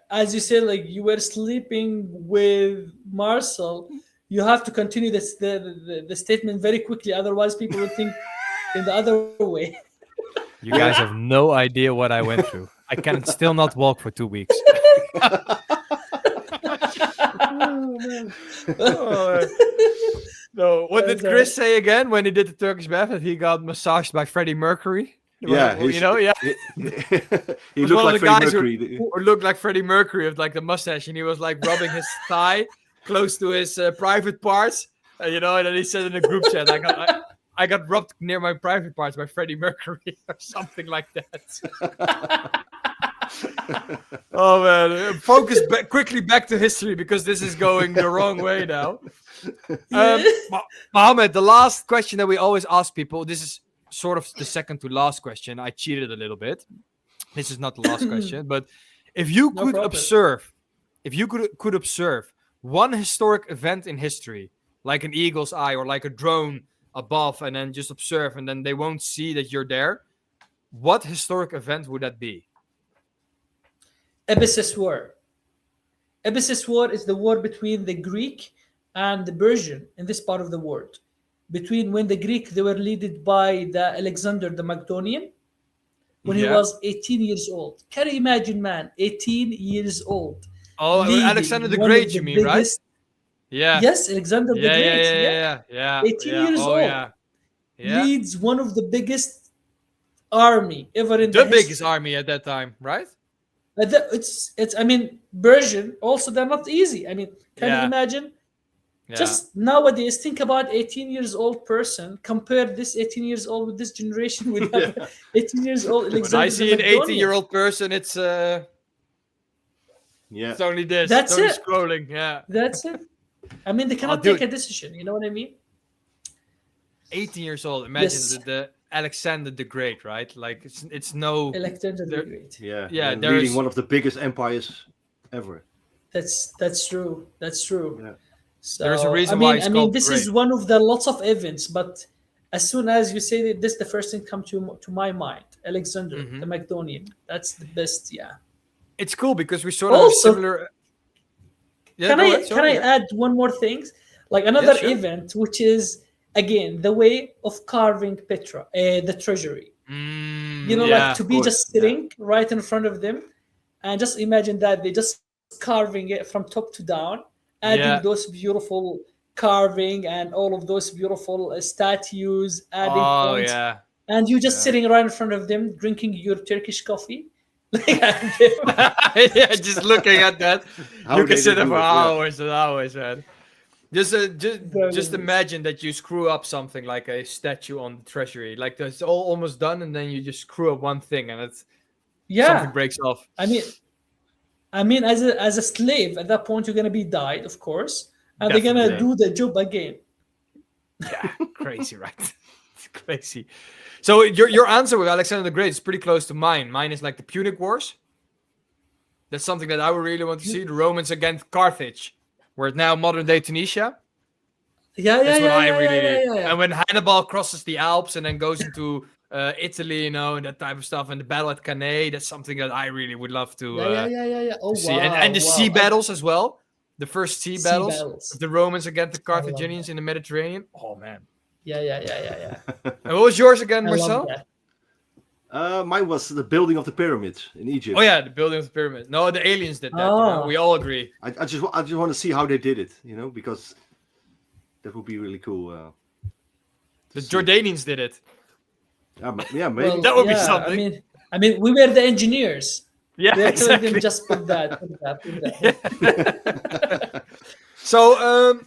as you said, like you were sleeping with Marcel, you have to continue this the statement very quickly, otherwise people will think in the other way. You guys have no idea what I went through. I can still not walk for 2 weeks. No, what did Chris say again when he did the Turkish bath? That he got massaged by Freddie Mercury. Yeah, you know, yeah. He Was looked one like of the Freddie guys Mercury. who looked like Freddie Mercury with like the mustache, and he was like rubbing his thigh close to his private parts. You know, and then he said in the group chat, I got rubbed near my private parts by Freddie Mercury or something like that. Oh man, focus quickly back to history because this is going the wrong way now. Mohammed, the last question that we always ask people, this is sort of the second to last question. I cheated a little bit. This is not the last question, but if you No could problem. observe, if you could observe one historic event in history, like an eagle's eye or like a drone above, and then just observe, and then they won't see that you're there, what historic event would that be? Ephesus War. Ephesus War is the war between the Greek and the Persian in this part of the world. Between when the Greek, they were led by the Alexander the Macedonian, when he Yeah. was 18 years old. Can you imagine, man? 18 years old. Oh, leading Alexander the one of Great, the you mean, right? biggest- Yeah. Yes, Alexander the Great. Yeah. 18 years oh, old. Yeah. Leads one of the biggest army ever in The the biggest history. army at that time, right? It's. I mean, Persian also they're not easy. I mean, can Yeah. you imagine? Yeah. Just nowadays, think about 18 years old person. Compare this 18 years old with this generation with that 18 years old. When Alexander I the see an Macedonian. 18-year-old person, it's Yeah. only this. That's it's only it. scrolling. Yeah. That's it. I mean, they cannot dude. take a decision. You know what I mean? 18 years old. Imagine Yes. the Alexander the Great, right? Like it's no. Alexander the There- Great. Yeah, and there's- leading one of the biggest empires ever. That's true. That's true. Yeah. So, There's a reason I mean, why it's called this is great. one of the lots of events, but as soon as you say that, this the first thing come to my mind. Alexander Mhm. the Macedonian. That's the best. Yeah. It's cool because we sort of Also- have similar. Yeah, can go I ahead, can sorry, I yeah. add one more thing? Like another sure. event, which is again the way of carving Petra, the treasury. You know, yeah, like to of be course, just sitting right in front of them, and just imagine that they just carving it from top to down, adding Yeah. those beautiful carving and all of those beautiful statues, adding Oh points, yeah. and you just Yeah. sitting right in front of them, drinking your Turkish coffee. Yeah, just looking at that, How you can they sit there do for it, yeah. hours and hours, man. Just imagine that you screw up something like a statue on the treasury, like it's all almost done, and then you just screw up one thing, and it's something Yeah, breaks off. I mean, as a slave at that point, you're gonna be died, of course, and they're gonna Definitely. do the job again. Yeah, crazy, right? It's crazy. So your answer with Alexander the Great is pretty close to mine. Mine is like the Punic Wars. That's something that I would really want to see. The Romans against Carthage, where it's now modern day Tunisia. Yeah, That's what I yeah, really need. yeah. And when Hannibal crosses the Alps and then goes into Italy, and that type of stuff, and the battle at Cannae, that's something that I really would love to Yeah. Oh, see. wow, And the sea wow. battles as well. The first sea battles battles. of the Romans against the I love Carthaginians that. in the Mediterranean. Oh, man. Yeah. And what was yours again, I Marcel? love that. Mine was the building of the pyramids in Egypt. Oh, yeah, the building of the pyramid. No, the aliens did that. Oh. We all agree. I just want to see how they did it, because that would be really cool. The Jordanians did it. Yeah, maybe. Well, That would be yeah, something. I mean, we were the engineers. Yeah, We are telling them exactly. just put that. So,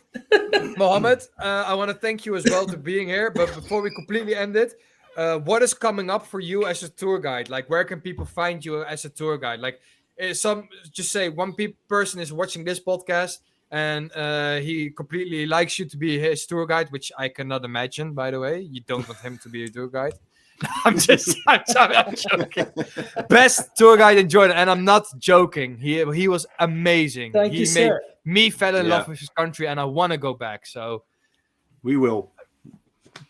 Mohammed, I want to thank you as well for being here. But before we completely end it, what is coming up for you as a tour guide? Like, where can people find you as a tour guide? Like, just say one person is watching this podcast and he completely likes you to be his tour guide, which I cannot imagine, by the way. You don't want him to be a tour guide. I'm joking. Best tour guide in Jordan, and I'm not joking. He was amazing. Thank He you, made sir. me fell in Yeah. love with his country, and I want to go back. So We will.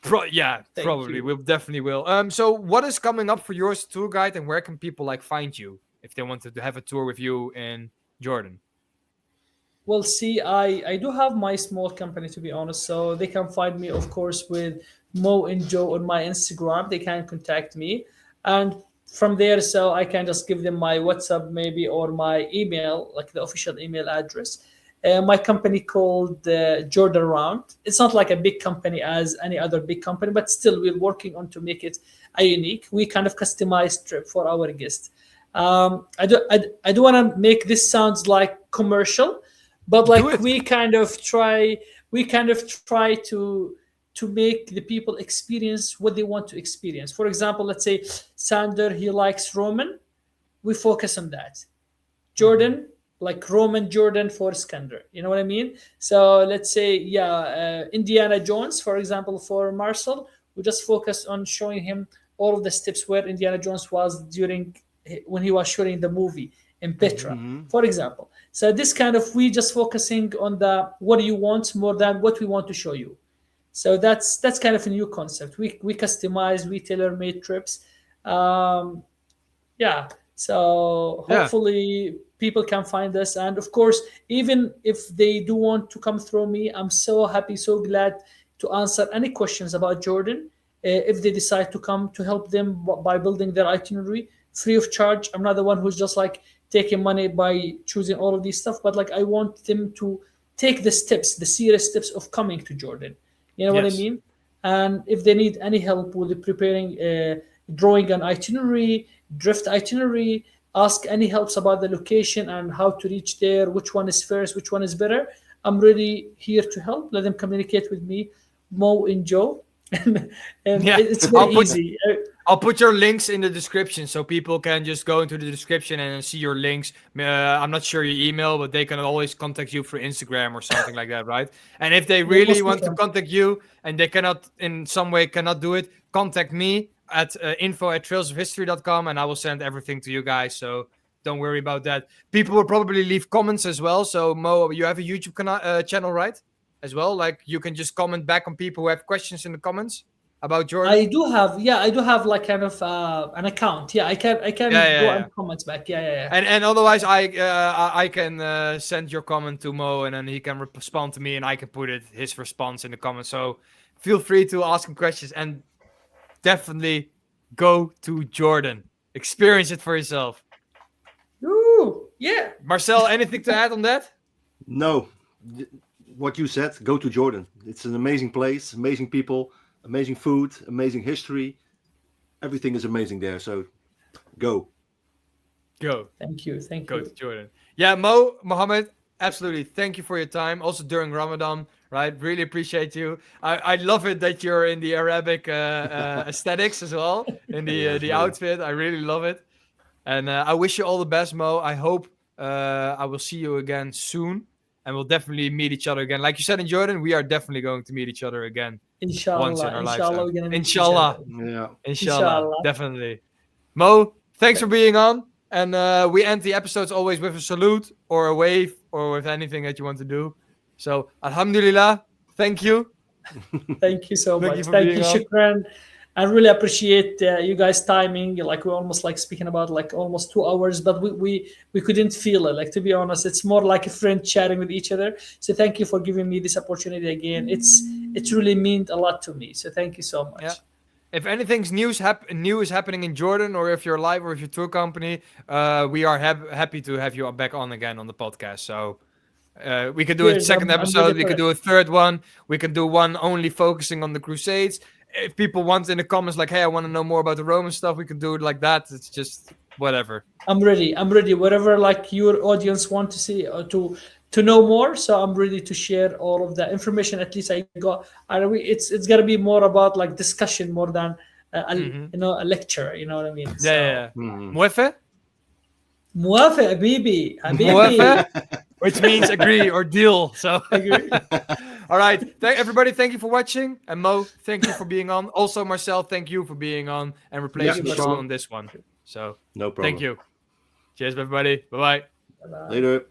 probably you. we definitely will. So what is coming up for yours tour guide, and where can people like find you if they wanted to have a tour with you in Jordan? Well, see, I do have my small company, to be honest, so they can find me, of course, with Mo and Joe on my Instagram. They can contact me, and from there, so I can just give them my WhatsApp maybe or my email, like the official email address. My company called Jordan Round. It's not like a big company as any other big company, but still we're working on to make it a unique. We kind of customize trip for our guests. I do want to make this sounds like commercial, but Do like it. we kind of try to make the people experience what they want to experience. For example, let's say Sander, he likes Roman. We focus on that. Jordan, like Roman Jordan for Skander. You know what I mean? So let's say, Indiana Jones, for example, for Marcel, we just focus on showing him all of the steps where Indiana Jones was when he was shooting the movie in Petra, for example. So this kind of, we just focusing on the what do you want more than what we want to show you. So that's kind of a new concept. We customize, we tailor-made trips. So hopefully people can find us. And of course, even if they do want to come through me, I'm so happy, so glad to answer any questions about Jordan. If they decide to come to help them by building their itinerary free of charge. I'm not the one who's just like taking money by choosing all of these stuff, but like I want them to take the steps, the serious steps of coming to Jordan. You know what I Yes. mean? And if they need any help with preparing, drawing an itinerary, drift itinerary, ask any helps about the location and how to reach there, which one is first, which one is better. I'm really here to help. Let them communicate with me, Mo and Joe. and Yeah. it's very I'll put- easy. I'll put your links in the description so people can just go into the description and see your links. I'm not sure your email, but they can always contact you through Instagram or something like that, right? And if they really most want to definitely. contact you and they cannot, in some way, cannot do it, contact me at info@trailsofhistory.com and I will send everything to you guys. So don't worry about that. People will probably leave comments as well. So Mo, you have a YouTube channel, right? As well, like you can just comment back on people who have questions in the comments about Jordan. I do have like kind of an account. Yeah, I can go yeah. and comment back. Yeah. And otherwise, I can send your comment to Mo, and then he can respond to me, and I can put his response in the comments. So feel free to ask him questions, and definitely go to Jordan, experience it for yourself. Ooh, yeah. Marcel, anything to add on that? No, what you said, go to Jordan. It's an amazing place, amazing people, amazing food, amazing history. Everything is amazing there. So go. Go. Thank you. Thank Go you. to Jordan. Yeah, Mohammed, absolutely. Thank you for your time. Also during Ramadan, right? Really appreciate you. I love it that you're in the Arabic aesthetics as well, in Yes, the really. outfit. I really love it. And I wish you all the best, Mo. I hope I will see you again soon. And we'll definitely meet each other again. Like you said in Jordan, we are definitely going to meet each other again once in Inshallah. our Inshallah, lifetime. we're gonna meet each Inshallah. other. Yeah. Inshallah. Inshallah. Definitely. Mo, thanks for being on. And we end the episodes always with a salute or a wave or with anything that you want to do. So, Alhamdulillah. Thank you. Thank you so Thank much. you for Thank being you, on. Shukran. I really appreciate you guys' timing. Like we're almost like speaking about like almost 2 hours, but we couldn't feel it. Like to be honest, it's more like a friend chatting with each other. So thank you for giving me this opportunity again. It's really meant a lot to me. So thank you so much. Yeah. If anything's new is happening in Jordan, or if you're live or if you're tour company, we are happy to have you back on again on the podcast. So we could do a Cheers, second I'm episode. ready We for could it. do a third one. We can do one only focusing on the Crusades. If people want in the comments, like, hey, I want to know more about the Roman stuff, we can do it like that. It's just whatever. I'm ready. I'm ready. Whatever like your audience want to see or to know more. So I'm ready to share all of that information. At least I got. It's gonna be more about like discussion more than a lecture. You know what I mean? So, Yeah. Mhm. Muefe? موافق حبيبي حبيبي. Muefe? Which means agree or deal. So, Agree. all right. Everybody, thank you for watching. And Mo, thank you for being on. Also, Marcel, thank you for being on and replacing no Marcel problem. on this one. So, No problem. thank you. Cheers, everybody. Bye-bye. Later.